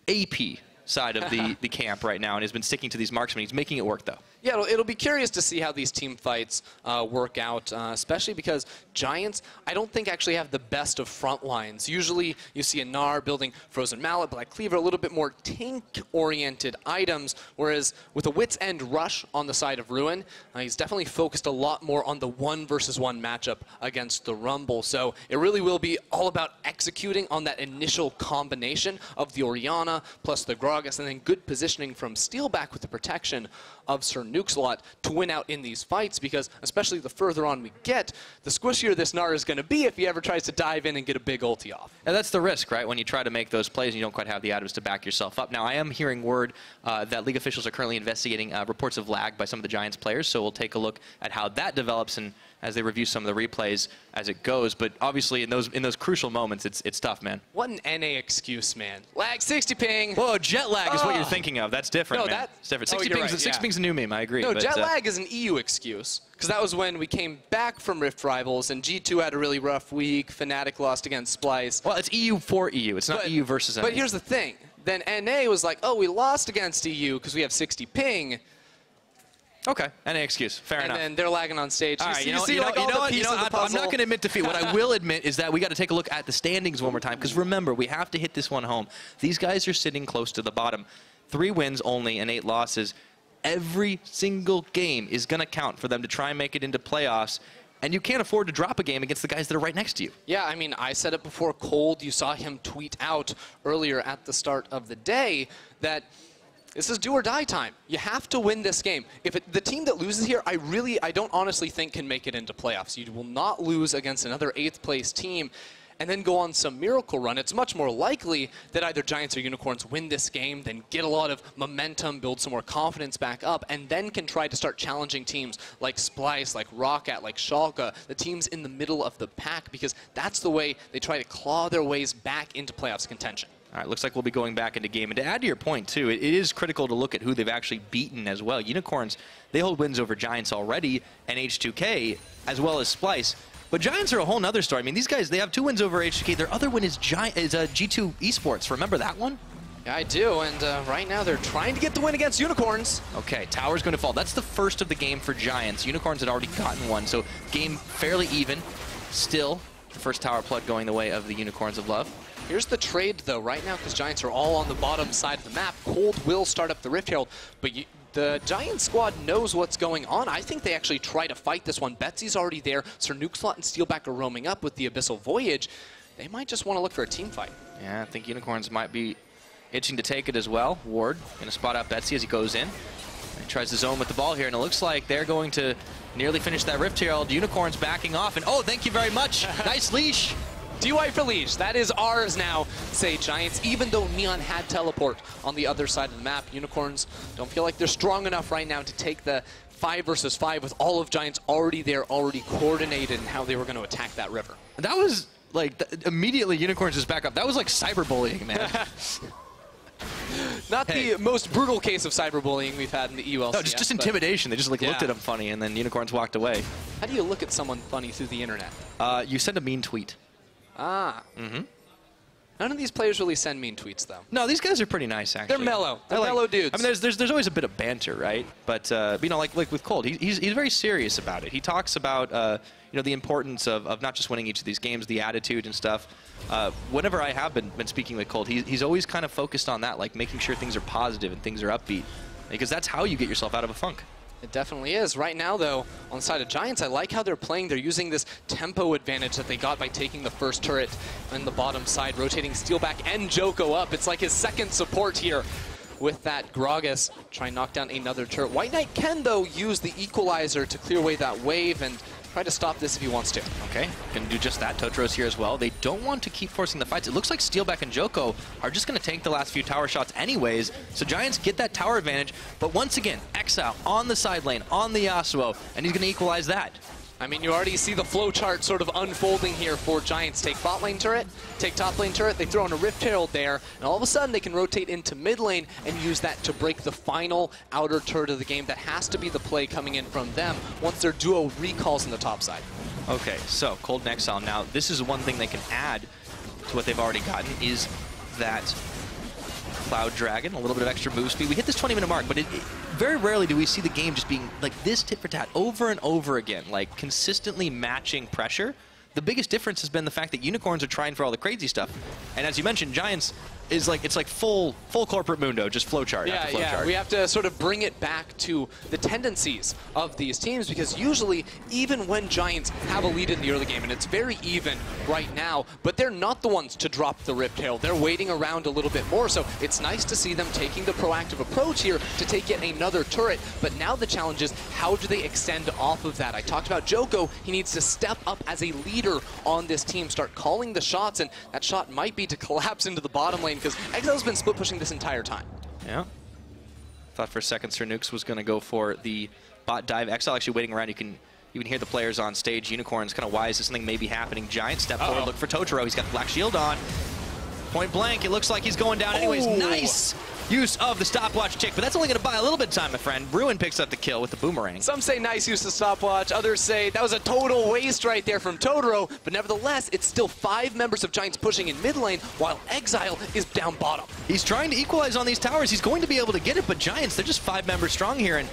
AP side of the camp right now and has been sticking to these marksmen. He's making it work, though. Yeah, it'll be curious to see how these team fights work out, especially because Giants, I don't think actually have the best of front lines. Usually you see a Gnar building Frozen Mallet, Black Cleaver, a little bit more tank-oriented items, whereas with a Wit's End Rush on the side of Ruin, he's definitely focused a lot more on the 1-versus-1 matchup against the Rumble. So it really will be all about executing on that initial combination of the Orianna plus the Gragas Gragas, and then good positioning from Steeelback with the protection of Samux to win out in these fights, because especially the further on we get, the squishier this Gnar is going to be if he ever tries to dive in and get a big ulti off. And that's the risk, right? When you try to make those plays and you don't quite have the items to back yourself up. Now, I am hearing word that League officials are currently investigating reports of lag by some of the Giants players, so we'll take a look at how that develops and as they review some of the replays as it goes. But obviously, in those crucial moments, it's tough, man. What an NA excuse, man. Lag 60 ping. Whoa, jet lag is what you're thinking of. That's different, no, man. It's different. 60 ping's, right, 6 ping's a new meme, I agree. No, but, jet lag is an EU excuse, because that was when we came back from Rift Rivals, and G2 had a really rough week. Fnatic lost against Splice. Well, it's EU for EU. It's not EU versus NA. But here's the thing. Then NA was like, oh, we lost against EU because we have 60 ping. Okay, NA excuse. Fair enough. And then they're lagging on stage. All right, you see all the pieces of the puzzle. I'm not going to admit defeat. What I will admit is that we got to take a look at the standings one more time, because remember, we have to hit this one home. These guys are sitting close to the bottom. 3 wins only and 8 losses. Every single game is going to count for them to try and make it into playoffs. And you can't afford to drop a game against the guys that are right next to you. Yeah, I mean, I said it before. Kold, you saw him tweet out earlier at the start of the day that this is do or die time. You have to win this game. If the team that loses here, I don't honestly think can make it into playoffs. You will not lose against another 8th place team and then go on some miracle run. It's much more likely that either Giants or Unicorns win this game, then get a lot of momentum, build some more confidence back up, and then can try to start challenging teams like Splice, like Roccat, like Schalke, the teams in the middle of the pack, because that's the way they try to claw their ways back into playoffs contention. All right, looks like we'll be going back into game. And to add to your point, too, it is critical to look at who they've actually beaten as well. Unicorns, they hold wins over Giants already, and H2K, as well as Splice. But Giants are a whole nother story. I mean, these guys, they have 2 wins over H2K. Their other win is G2 eSports. Remember that one? Yeah, I do, and right now they're trying to get the win against Unicorns. Okay, tower's going to fall. That's the first of the game for Giants. Unicorns had already gotten one, so game fairly even. Still, the first tower plug going the way of the Unicorns of Love. Here's the trade, though, right now, because Giants are all on the bottom side of the map. Kold will start up the Rift Herald, but the Giant squad knows what's going on. I think they actually try to fight this one. Betsy's already there. Samux and Steeelback are roaming up with the Abyssal Voyage. They might just want to look for a team fight. Yeah, I think Unicorns might be itching to take it as well. Ward going to spot out Betsy as he goes in. He tries to zone with the ball here, and it looks like they're going to nearly finish that Rift Herald. Unicorns backing off, and oh, thank you very much. Nice leash. DY for leash. That is ours now, say Giants. Even though Neon had teleport on the other side of the map, Unicorns don't feel like they're strong enough right now to take the 5 versus 5 with all of Giants already there, already coordinated in how they were going to attack that river. That was like immediately Unicorns just back up. That was like cyberbullying, man. Not the most brutal case of cyberbullying we've had in the UOL. No, just intimidation. They just like looked at him funny, and then Unicorns walked away. How do you look at someone funny through the internet? You send a mean tweet. Ah. Mm-hmm. None of these players really send mean tweets, though. No, these guys are pretty nice, actually. They're mellow. They're mellow dudes. I mean, there's always a bit of banter, right? But you know, like with Kold, he's very serious about it. He talks about you know, the importance of not just winning each of these games, the attitude and stuff. Whenever I have been speaking with Kold, he's always kind of focused on that, like making sure things are positive and things are upbeat, because that's how you get yourself out of a funk. It definitely is. Right now, though, on the side of Giants, I like how they're playing. They're using this tempo advantage that they got by taking the first turret on the bottom side, rotating Steeelback and Djoko up. It's like his second support here with that Gragas. Try and knock down another turret. WhiteKnight can, though, use the equalizer to clear away that wave and try to stop this if he wants to. Okay, can do just that. Totoro's here as well. They don't want to keep forcing the fights. It looks like Steeelback and Djoko are just going to tank the last few tower shots anyways, so Giants get that tower advantage. But once again, Exileh on the side lane, on the Yasuo, and he's going to equalize that. I mean, you already see the flow chart sort of unfolding here for Giants. Take bot lane turret, take top lane turret, they throw in a Rift Herald there, and all of a sudden they can rotate into mid lane and use that to break the final outer turret of the game. That has to be the play coming in from them once their duo recalls on the top side. Okay, so Kold and Exileh. Now, this is one thing they can add to what they've already gotten, is that Cloud Dragon, a little bit of extra move speed. We hit this 20-minute mark, but very rarely do we see the game just being like this tit for tat over and over again, like consistently matching pressure. The biggest difference has been the fact that Unicorns are trying for all the crazy stuff. And as you mentioned, Giants, is like, it's like full corporate mundo, just flowchart after flowchart. Yeah, we have to sort of bring it back to the tendencies of these teams, because usually, even when Giants have a lead in the early game, and it's very even right now, but they're not the ones to drop the Riptail. They're waiting around a little bit more, so it's nice to see them taking the proactive approach here to take yet another turret, but now the challenge is, how do they extend off of that? I talked about Djoko. He needs to step up as a leader on this team, start calling the shots, and that shot might be to collapse into the bottom lane, because Exileh's been split pushing this entire time. Yeah. Thought for a second Samux was going to go for the bot dive. Exileh actually waiting around. You can hear the players on stage. Unicorns kind of wise that something may be happening. Giant step forward, look for Totoro. He's got the black shield on. Point blank, it looks like he's going down anyways. Nice use of the stopwatch tick, but that's only going to buy a little bit of time, my friend. Ruin picks up the kill with the boomerang. Some say nice use of stopwatch, others say that was a total waste right there from Totoro, but nevertheless, it's still 5 members of Giants pushing in mid lane, while Exileh is down bottom. He's trying to equalize on these towers. He's going to be able to get it, but Giants, they're just 5 members strong here, and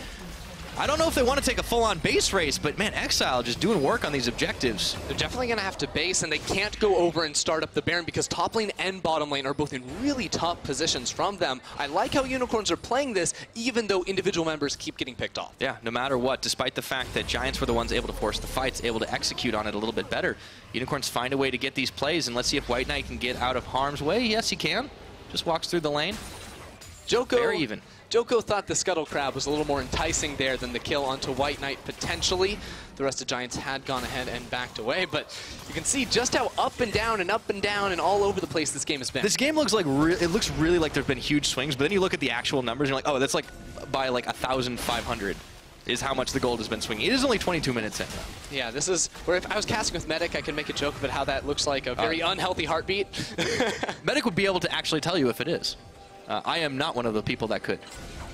I don't know if they want to take a full-on base race, but man, Exileh just doing work on these objectives. They're definitely going to have to base, and they can't go over and start up the Baron because top lane and bottom lane are both in really tough positions from them. I like how Unicorns are playing this, even though individual members keep getting picked off. Yeah, no matter what, despite the fact that Giants were the ones able to force the fights, able to execute on it a little bit better, Unicorns find a way to get these plays, and let's see if WhiteKnight can get out of harm's way. Yes, he can. Just walks through the lane. Djoko, very even. Djoko thought the Scuttle Crab was a little more enticing there than the kill onto WhiteKnight potentially. The rest of Giants had gone ahead and backed away, but you can see just how up and down and all over the place this game has been. This game looks like it looks really like there's been huge swings, but then you look at the actual numbers and you're like, oh, that's like by like 1,500 is how much the gold has been swinging. It is only 22 minutes in. Yeah, this is where if I was casting with Medic, I could make a joke about how that looks like a very unhealthy heartbeat. Medic would be able to actually tell you if it is. I am not one of the people that could.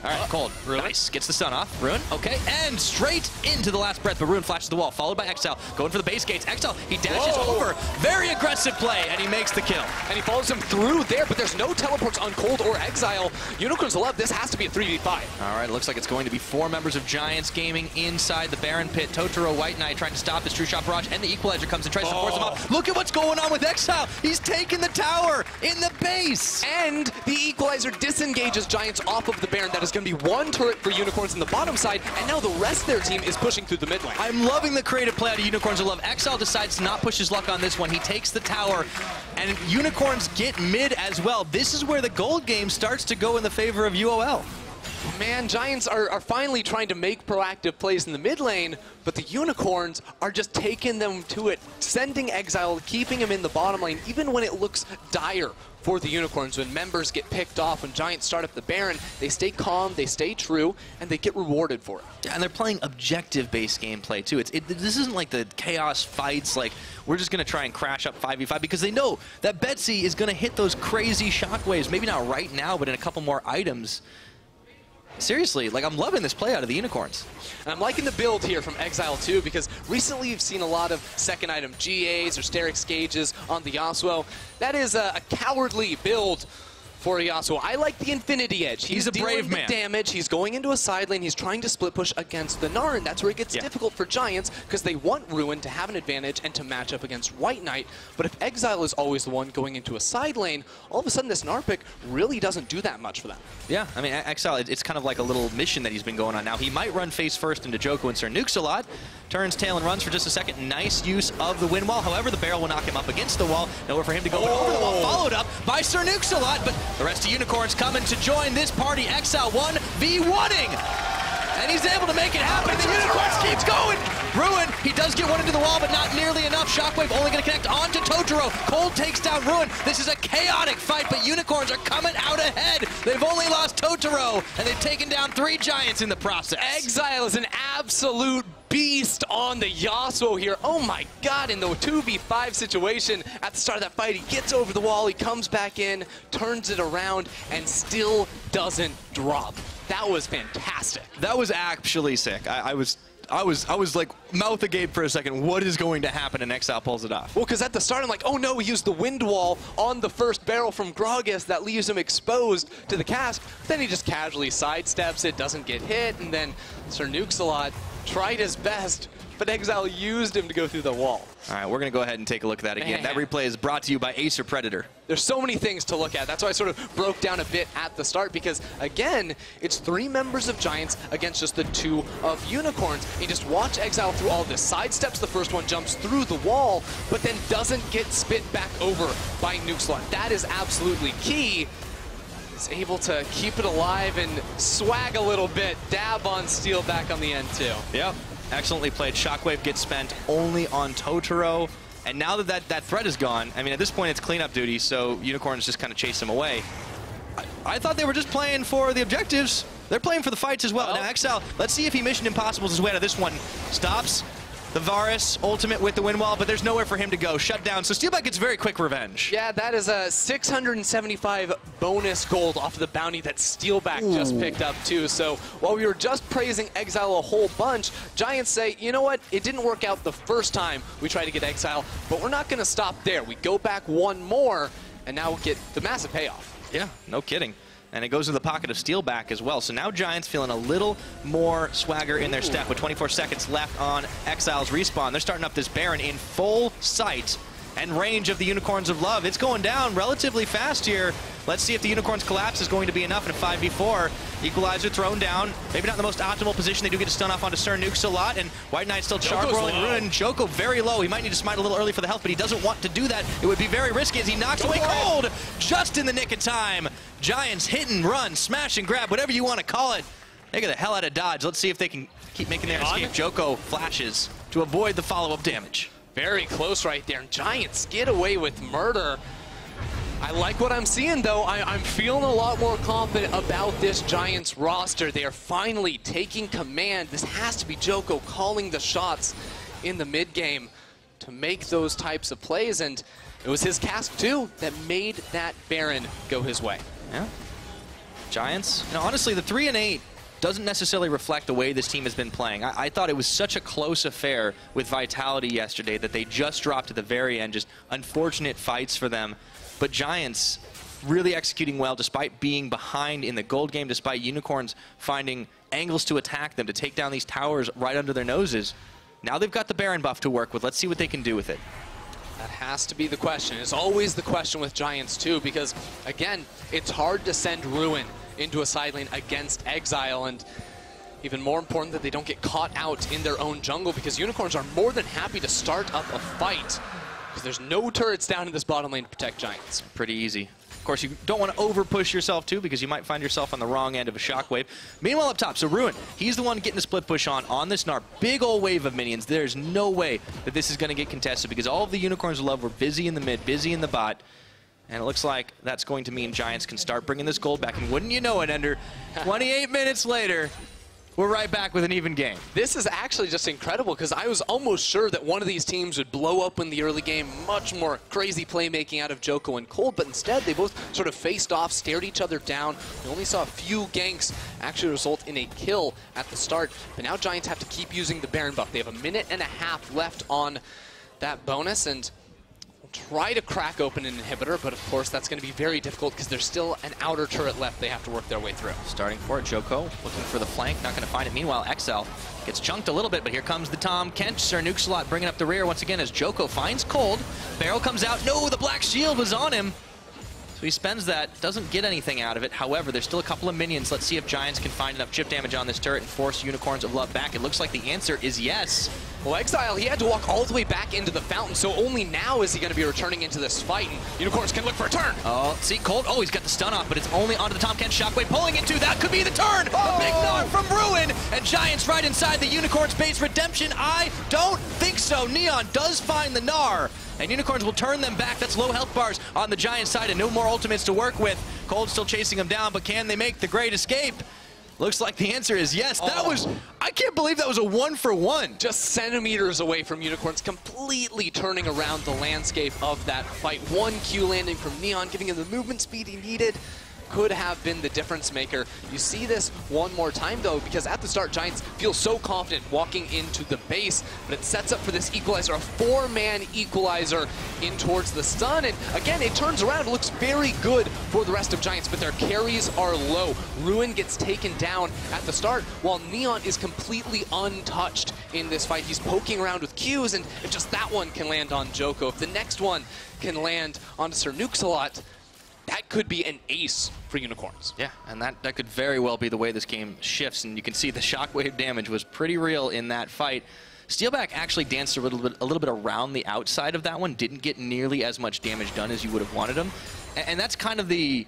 All right, Kold. Nice. Gets the stun off. Ruin. Okay. And straight into the last breath, but Ruin flashes the wall, followed by Exileh. Going for the base gates. Exileh, he dashes over. Very aggressive play, and he makes the kill. And he follows him through there, but there's no teleports on Kold or Exileh. Unicorns love this. Has to be a 3v5. All right, looks like it's going to be 4 members of Giants Gaming inside the Baron pit. Totoro, WhiteKnight trying to stop this True Shot barrage, and the Equalizer comes and tries to force him up. Look at what's going on with Exileh. He's taking the tower in the base. And the Equalizer disengages Giants off of the Baron. That is going to be 1 turret for Unicorns in the bottom side, and now the rest of their team is pushing through the mid lane. I'm loving the creative play out of Unicorns. I love Exileh decides to not push his luck on this one. He takes the tower, and Unicorns get mid as well. This is where the gold game starts to go in the favor of UOL. Man, Giants are finally trying to make proactive plays in the mid lane, but the Unicorns are just taking them to it, sending Exileh, keeping him in the bottom lane, even when it looks dire for the Unicorns. When members get picked off, when Giants start up the Baron, they stay calm, they stay true, and they get rewarded for it. Yeah, and they're playing objective-based gameplay, too. This isn't like the chaos fights, like, we're just going to try and crash up 5v5, because they know that Betsy is going to hit those crazy shockwaves, maybe not right now, but in a couple more items. Seriously, like, I'm loving this play out of the Unicorns. And I'm liking the build here from Exileh too, because recently you've seen a lot of second item GAs or Sterix Gauges on the Yasuo. That is a cowardly build for Yasuo. I like the Infinity Edge. He's a brave man. Damage. He's going into a side lane. He's trying to split push against the Gnar, and that's where it gets difficult for Giants, because they want Ruin to have an advantage and to match up against WhiteKnight. But if Exileh is always the one going into a side lane, all of a sudden this Gnar pick really doesn't do that much for them. Yeah, I mean, Exileh, it's kind of like a little mission that he's been going on now. He might run face first into Djoko and Samux a lot. Turns tail and runs for just a second. Nice use of the wind wall. However, the barrel will knock him up against the wall. Nowhere for him to go, but over the wall, followed up by Samux a lot. But the rest of Unicorns coming to join this party. Exileh 1v1ing. And he's able to make it happen. The Unicorns keeps going. Ruin, he does get one into the wall, but not nearly enough. Shockwave only going to connect onto Totoro. Kold takes down Ruin. This is a chaotic fight, but Unicorns are coming out ahead. They've only lost Totoro, and they've taken down 3 Giants in the process. Exileh is an absolute beast on the Yasuo here. Oh my god, in the 2v5 situation at the start of that fight, he gets over the wall, he comes back in, turns it around, and still doesn't drop. That was fantastic. That was actually sick. I was like mouth agape for a second. What is going to happen? And Exileh pulls it off. Well, because at the start I'm like, oh no, he used the wind wall on the first barrel from Gragas that leaves him exposed to the cast. Then he just casually sidesteps it, doesn't get hit, and then Samux tried his best but Exileh used him to go through the wall. All right, we're going to go ahead and take a look at that again. Man. That replay is brought to you by Acer Predator. There's so many things to look at. That's why I sort of broke down a bit at the start, because, again, it's 3 members of Giants against just the 2 of Unicorns. And you just watch Exileh through all this. Sidesteps the first one, jumps through the wall, but then doesn't get spit back over by Nukeslot. That is absolutely key. He's able to keep it alive and swag a little bit. Dab on Steeelback on the end, too. Yep. Excellently played. Shockwave gets spent only on Totoro. And now that threat is gone, I mean, at this point it's cleanup duty, so Unicorns just kind of chase him away. I thought they were just playing for the objectives. They're playing for the fights as well. Now, Exileh, let's see if he Mission Impossibles his way out of this one. Stops the Varus ultimate with the wind wall, but there's nowhere for him to go. Shut down. So Steeelback gets very quick revenge. Yeah, that is a 675 bonus gold off of the bounty that Steeelback just picked up too. So while we were just praising Exileh a whole bunch, Giants say, you know what? It didn't work out the first time we tried to get Exileh, but we're not going to stop there. We go back one more, and now we'll get the massive payoff. Yeah, no kidding. And it goes to the pocket of Steeelback as well. So now Giants feeling a little more swagger in their step with 24 seconds left on Exileh's respawn. They're starting up this Baron in full sight and range of the Unicorns of Love. It's going down relatively fast here. Let's see if the Unicorns collapse is going to be enough in a 5v4. Equalizer thrown down. Maybe not in the most optimal position. They do get a stun off onto Sir Nukes a lot, and WhiteKnight still charge rolling Ruin. Djoko very low. He might need to smite a little early for the health, but he doesn't want to do that. It would be very risky as he knocks away Kold just in the nick of time. Giants hit and run, smash and grab, whatever you want to call it. They get the hell out of dodge. Let's see if they can keep making their escape. Djoko flashes to avoid the follow-up damage. Very close right there. Giants get away with murder. I like what I'm seeing, though. I'm feeling a lot more confident about this Giants roster. They are finally taking command. This has to be Djoko calling the shots in the mid-game to make those types of plays, and it was his cast, too, that made that Baron go his way. Yeah. Giants, you know, honestly, the 3-8 doesn't necessarily reflect the way this team has been playing. I thought it was such a close affair with Vitality yesterday that they just dropped at the very end. Just unfortunate fights for them. But Giants really executing well despite being behind in the gold game, despite Unicorns finding angles to attack them, to take down these towers right under their noses. Now they've got the Baron buff to work with. Let's see what they can do with it. That has to be the question. It's always the question with Giants, too, because, again, it's hard to send Ruin into a side lane against Exileh, and even more important that they don't get caught out in their own jungle, because Unicorns are more than happy to start up a fight, because there's no turrets down in this bottom lane to protect Giants. Pretty easy. Of course, you don't want to over-push yourself, too, because you might find yourself on the wrong end of a shockwave. Meanwhile, up top, so Ruin, he's the one getting the split push on this Gnar. Big old wave of minions. There's no way that this is going to get contested, because all of the Unicorns of Love were busy in the mid, busy in the bot. And it looks like that's going to mean Giants can start bringing this gold back. And wouldn't you know it, Ender, 28 minutes later, we're right back with an even game. This is actually just incredible, because I was almost sure that one of these teams would blow up in the early game. Much more crazy playmaking out of Djoko and Kold, but instead they both sort of faced off, stared each other down. We only saw a few ganks actually result in a kill at the start, but now Giants have to keep using the Baron buff. They have a minute and a half left on that bonus, and try to crack open an inhibitor, but of course that's going to be very difficult because there's still an outer turret left they have to work their way through. Starting for it, Djoko looking for the flank, not going to find it. Meanwhile, Exileh gets chunked a little bit, but here comes the Tahm Kench. Sir Nukeslot bringing up the rear once again as Djoko finds Kold. Barrel comes out. No, the black shield was on him. So he spends that, doesn't get anything out of it. However, there's still a couple of minions. Let's see if Giants can find enough chip damage on this turret and force Unicorns of Love back. It looks like the answer is yes. Well, Exileh, he had to walk all the way back into the fountain, so only now is he going to be returning into this fight, and Unicorns can look for a turn. Oh, see, Kold, oh, he's got the stun off, but it's only onto the Tahm Kench shockwave pulling into, that could be the turn! Oh! A big Gnar from Ruin, and Giants right inside the Unicorns base. Redemption, I don't think so. Neon does find the Gnar, and Unicorns will turn them back. That's low health bars on the Giant side, and no more ultimates to work with. Kold still chasing them down, but can they make the great escape? Looks like the answer is yes. That was, I can't believe that was a 1-for-1. Just centimeters away from Unicorns, completely turning around the landscape of that fight. One Q landing from Neon, giving him the movement speed he needed. Could have been the difference maker. You see this one more time, though, because at the start, Giants feel so confident walking into the base, but it sets up for this equalizer, a 4-man equalizer in towards the stun, and again, it turns around. It looks very good for the rest of Giants, but their carries are low. Ruin gets taken down at the start, while Neon is completely untouched in this fight. He's poking around with Qs, and if just that one can land on Djoko, if the next one can land onto Sernuksalot, that could be an ace for Unicorns. Yeah, and that could very well be the way this game shifts, and you can see the shockwave damage was pretty real in that fight. Steeelback actually danced a little bit around the outside of that one, didn't get nearly as much damage done as you would have wanted him. And that's kind of the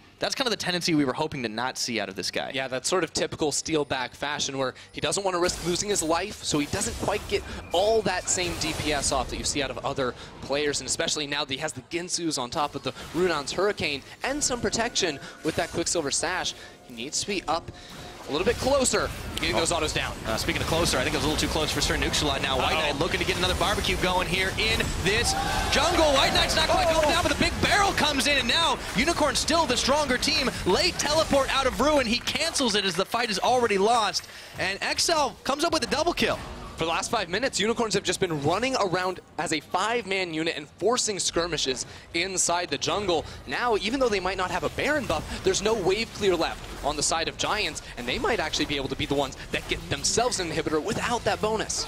tendency we were hoping to not see out of this guy. Yeah, that's sort of typical Steeelback fashion where he doesn't want to risk losing his life, so he doesn't quite get all that same DPS off that you see out of other players, and especially now that he has the Ginsus on top of the Runaan's Hurricane and some protection with that Quicksilver Sash. He needs to be up a little bit closer, getting those autos down. Speaking of closer, I think it was a little too close for Sernuksalot. Now WhiteKnight looking to get another barbecue going here in this jungle. WhiteKnight's not quite going down, but the big barrel comes in, and now Unicorn still the stronger team. Late teleport out of Ruin. He cancels it as the fight is already lost, and Exileh comes up with a double kill. For the last 5 minutes, Unicorns have just been running around as a 5-man unit and forcing skirmishes inside the jungle. Now, even though they might not have a Baron buff, there's no wave clear left on the side of Giants, and they might actually be able to be the ones that get themselves an inhibitor without that bonus.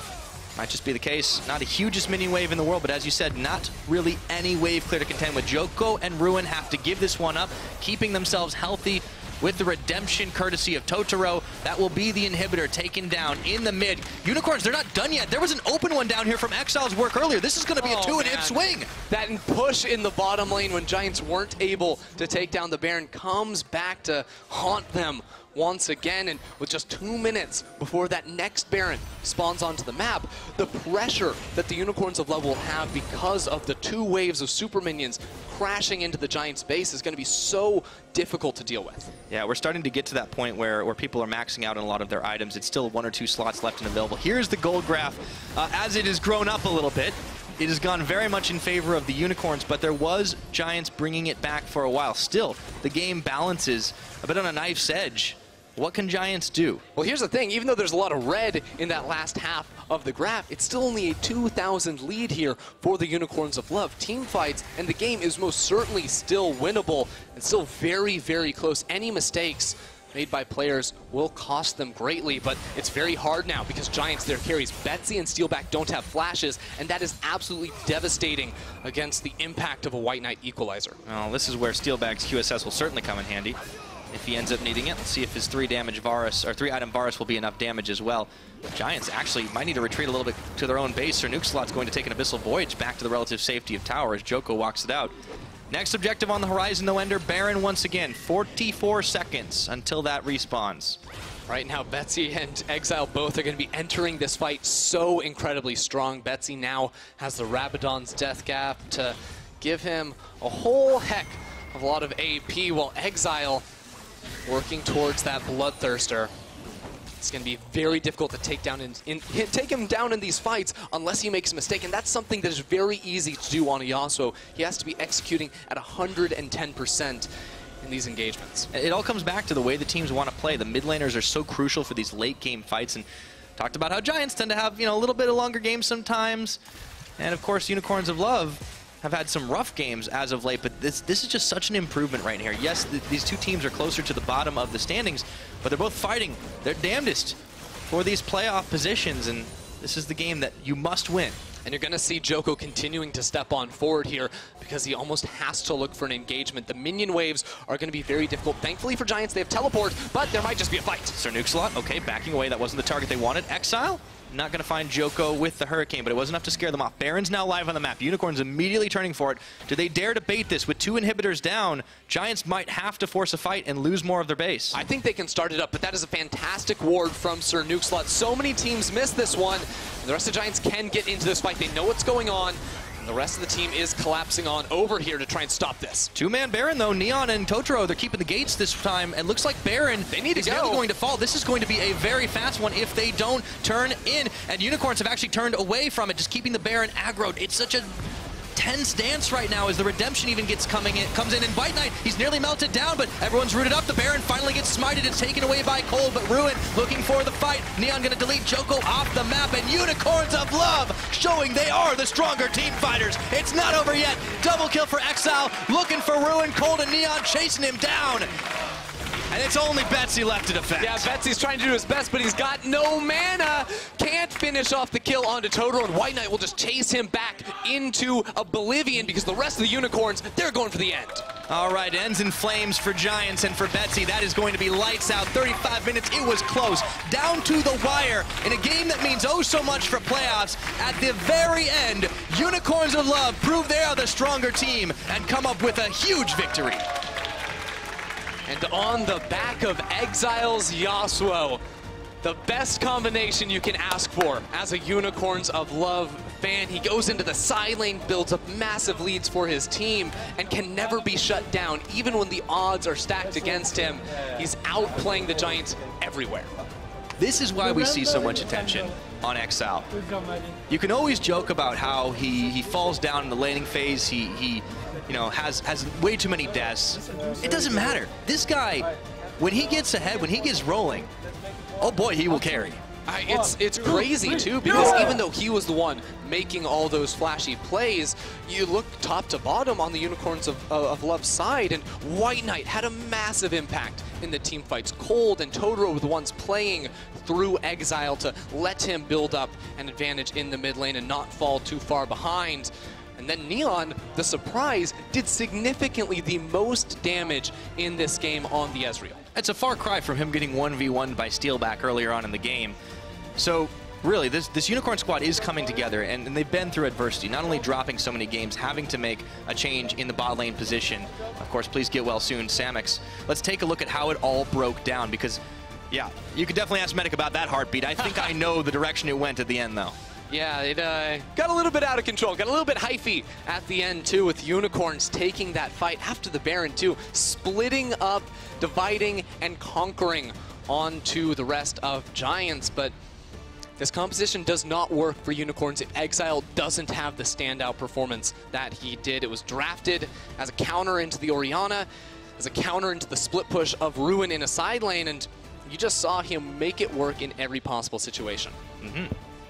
Might just be the case. Not the hugest minion wave in the world, but as you said, not really any wave clear to contend with. Djoko and Ruin have to give this one up, keeping themselves healthy with the redemption courtesy of Totoro. That will be the inhibitor taken down in the mid. Unicorns, they're not done yet. There was an open one down here from Exileh's work earlier. This is going to be a 2-and-hip swing. That push in the bottom lane when Giants weren't able to take down the Baron comes back to haunt them once again, and with just 2 minutes before that next Baron spawns onto the map, the pressure that the Unicorns of Love will have because of the 2 waves of super minions crashing into the Giants' base is going to be so difficult to deal with. Yeah, we're starting to get to that point where people are maxing out on a lot of their items. It's still 1 or 2 slots left and available. Here's the gold graph. As it has grown up a little bit, it has gone very much in favor of the Unicorns, but there was Giants bringing it back for a while. Still, the game balances a bit on a knife's edge. What can Giants do? Well, here's the thing. Even though there's a lot of red in that last half of the graph, it's still only a 2,000 lead here for the Unicorns of Love. Team fights, and the game is most certainly still winnable and still very, very close. Any mistakes made by players will cost them greatly, but it's very hard now because Giants, their carries, Betsy and Steeelback don't have flashes, and that is absolutely devastating against the impact of a WhiteKnight equalizer. Well, this is where Steeelback's QSS will certainly come in handy if he ends up needing it. Let's see if his 3-item Varus will be enough damage as well. Giants actually might need to retreat a little bit to their own base. Sernuksalot's going to take an Abyssal Voyage back to the relative safety of tower as Djoko walks it out. Next objective on the horizon, though, Ender, Baron once again. 44 seconds until that respawns. Right now, Betsy and Exileh both are going to be entering this fight so incredibly strong. Betsy now has the Rabadon's Death Gap to give him a whole heck of a lot of AP, while Exileh working towards that Bloodthirster. It's going to be very difficult to take him down in these fights unless he makes a mistake, and that's something that is very easy to do on a Yasuo. He has to be executing at 110% in these engagements. It all comes back to the way the teams want to play. The mid laners are so crucial for these late game fights, and talked about how Giants tend to have, a little bit of longer games sometimes, and of course Unicorns of Love have had some rough games as of late, but this is just such an improvement right here. Yes, these two teams are closer to the bottom of the standings, but they're both fighting their damnedest for these playoff positions, and this is the game that you must win. And you're going to see Djoko continuing to step on forward here because he almost has to look for an engagement. The minion waves are going to be very difficult. Thankfully for Giants, they have teleport, but there might just be a fight. Sernuksalot, okay, backing away. That wasn't the target they wanted. Exileh, not going to find Djoko with the Hurricane, but it was enough to scare them off. Baron's now live on the map. Unicorns immediately turning for it. Do they dare to bait this? With 2 inhibitors down, Giants might have to force a fight and lose more of their base. I think they can start it up, but that is a fantastic ward from Sernuksalot. So many teams miss this one. The rest of the Giants can get into this fight. They know what's going on. And the rest of the team is collapsing on over here to try and stop this. 2-man Baron, though. Neon and Totoro, they're keeping the gates this time. And looks like Baron is nearly going to fall. This is going to be a very fast one if they don't turn in. And Unicorns have actually turned away from it, just keeping the Baron aggroed. It's such a tense dance right now as the redemption even comes in, and WhiteKnight, he's nearly melted down, but everyone's rooted up. The Baron finally gets smited. It's taken away by Kold, but Ruin looking for the fight. Neon gonna delete Djoko off the map, and Unicorns of Love showing they are the stronger team fighters. It's not over yet. Double kill for Exileh, looking for Ruin. Kold and Neon chasing him down. And And it's only Betsy left to defend. Yeah, Betsy's trying to do his best, but he's got no mana. Can't finish off the kill onto Totoro, and WhiteKnight will just chase him back into oblivion because the rest of the Unicorns, they're going for the end. All right, ends in flames for Giants and for Betsy. That is going to be lights out. 35 minutes, it was close. Down to the wire in a game that means oh so much for playoffs. At the very end, Unicorns of Love prove they are the stronger team and come up with a huge victory. And on the back of Exile's Yasuo, the best combination you can ask for as a Unicorns of Love fan. He goes into the side lane, builds up massive leads for his team, and can never be shut down, even when the odds are stacked against him. He's outplaying the Giants everywhere. This is why we see so much attention on Exileh. You can always joke about how he falls down in the laning phase, he you know, has way too many deaths. It doesn't matter. This guy, when he gets ahead, when he gets rolling, oh boy, he will carry. It's crazy too, because even though he was the one making all those flashy plays, you look top to bottom on the Unicorns of Love's side, and WhiteKnight had a massive impact in the team fights. Kold and Totoro were the ones playing through Exileh to let him build up an advantage in the mid lane and not fall too far behind. And then Neon, the surprise, did significantly the most damage in this game on the Ezreal. It's a far cry from him getting 1v1'd by Steeelback earlier on in the game. So really, this Unicorn squad is coming together, and they've been through adversity, not only dropping so many games, having to make a change in the bot lane position. Of course, please get well soon, Samux. Let's take a look at how it all broke down, because, yeah, you could definitely ask Medic about that heartbeat. I think I know the direction it went at the end, though. Yeah, it got a little bit out of control, got a little bit hyphy at the end, too, with Unicorns taking that fight after the Baron, too, splitting up, dividing, and conquering onto the rest of Giants. But this composition does not work for Unicorns if Exileh doesn't have the standout performance that he did. It was drafted as a counter into the Orianna, as a counter into the split push of Ruin in a side lane, and you just saw him make it work in every possible situation.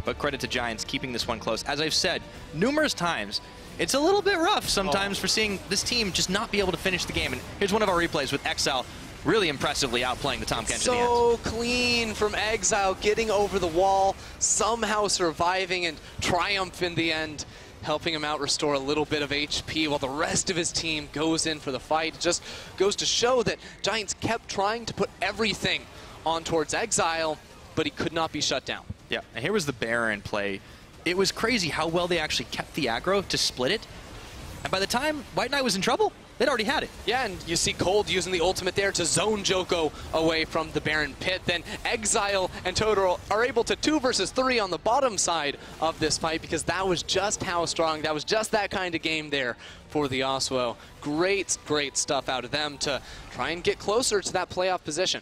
But credit to Giants keeping this one close. As I've said numerous times, it's a little bit rough sometimes for seeing this team just not be able to finish the game. And here's one of our replays with Exileh really impressively outplaying the Tahm Kench at the end. So clean from Exileh, getting over the wall, somehow surviving and triumph in the end, helping him out restore a little bit of HP while the rest of his team goes in for the fight. It just goes to show that Giants kept trying to put everything on towards Exileh, but he could not be shut down. Yeah, and here was the Baron play. It was crazy how well they actually kept the aggro to split it. And by the time WhiteKnight was in trouble, they'd already had it. Yeah, and you see Kold using the ultimate there to zone Djoko away from the Baron pit. Then Exileh and Totoro are able to 2 versus 3 on the bottom side of this fight, because that was just how strong, that was just that kind of game there for the Yasuo. Great, great stuff out of them to try and get closer to that playoff position.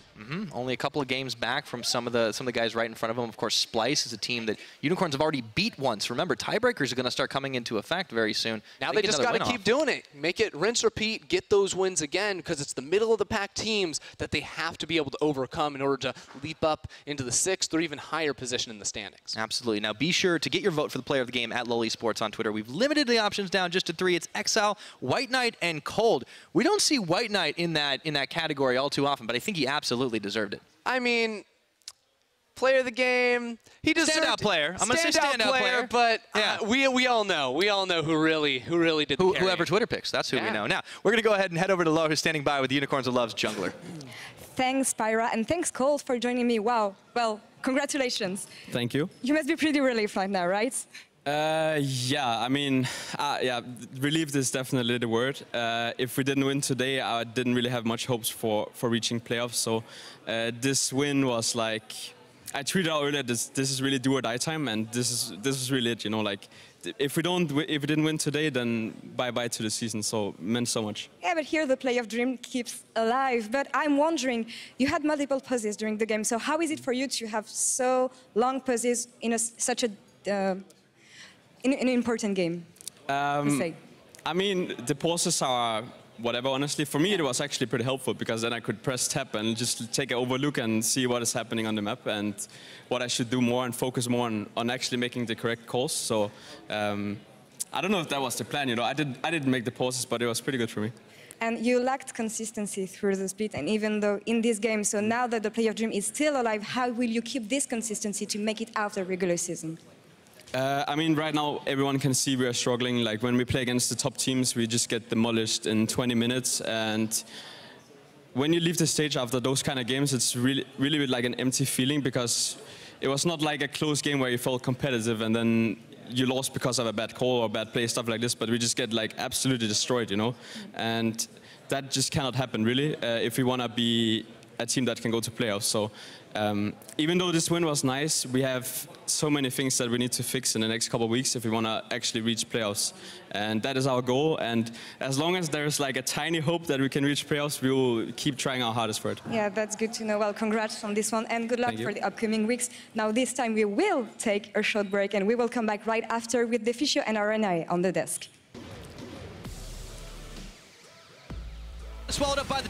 Only a couple of games back from some of the guys right in front of them. Of course, Splice is a team that Unicorns have already beat once. Remember, tiebreakers are going to start coming into effect very soon. Now they just got to keep doing it. Make it rinse, repeat, get those wins again, because it's the middle of the pack teams that they have to be able to overcome in order to leap up into the 6th or even higher position in the standings. Absolutely. Now be sure to get your vote for the player of the game at lolesports on Twitter. We've limited the options down just to 3. It's Exileh, WhiteKnight, and Kold. We don't see WhiteKnight in that category all too often, but I think he absolutely deserved it. I mean, player of the game, he deserved standout player. I'm gonna say standout player, but yeah. we all know who really did the carrying. Whoever Twitter picks, that's who we know. Now we're gonna go ahead and head over to Lo, who's standing by with the Unicorns of Love's jungler. Thanks, Pyra, and thanks, Kold, for joining me. Wow. Well, congratulations. Thank you. You must be pretty relieved right now, right? Yeah, I mean, yeah, relieved is definitely the word. If we didn't win today, I didn't really have much hopes for reaching playoffs. So this win was like, I tweeted out earlier, this is really do or die time, and this is really it. You know, like if we didn't win today, then bye to the season. So it meant so much. Yeah, but here the playoff dream keeps alive. But I'm wondering, you had multiple pauses during the game. So how is it for you to have so long pauses in such a in an important game? I mean, the pauses are whatever, honestly. For me, it was actually pretty helpful, because then I could press tab and just take an overlook and see what is happening on the map and what I should do more and focus more on actually making the correct calls. So I don't know if that was the plan, you know. I didn't make the pauses, but it was pretty good for me. And you lacked consistency through the split, and even though in this game, so now that the playoff dream is still alive, how will you keep this consistency to make it out the regular season? I mean, right now, everyone can see we are struggling. Like, when we play against the top teams, we just get demolished in 20 minutes. And when you leave the stage after those kind of games, it's really like an empty feeling, because it was not like a close game where you felt competitive and then you lost because of a bad call or bad play, stuff like this, but we just get like absolutely destroyed, you know? And that just cannot happen, really, if we want to be a team that can go to playoffs. So even though this win was nice, we have so many things that we need to fix in the next couple of weeks if we want to actually reach playoffs. And that is our goal. And as long as there's like a tiny hope that we can reach playoffs, we will keep trying our hardest for it. Yeah, that's good to know. Well, congrats on this one, and good luck for the upcoming weeks. Now, this time we will take a short break, and we will come back right after with the Physio and Orianna on the desk. Swallowed up by the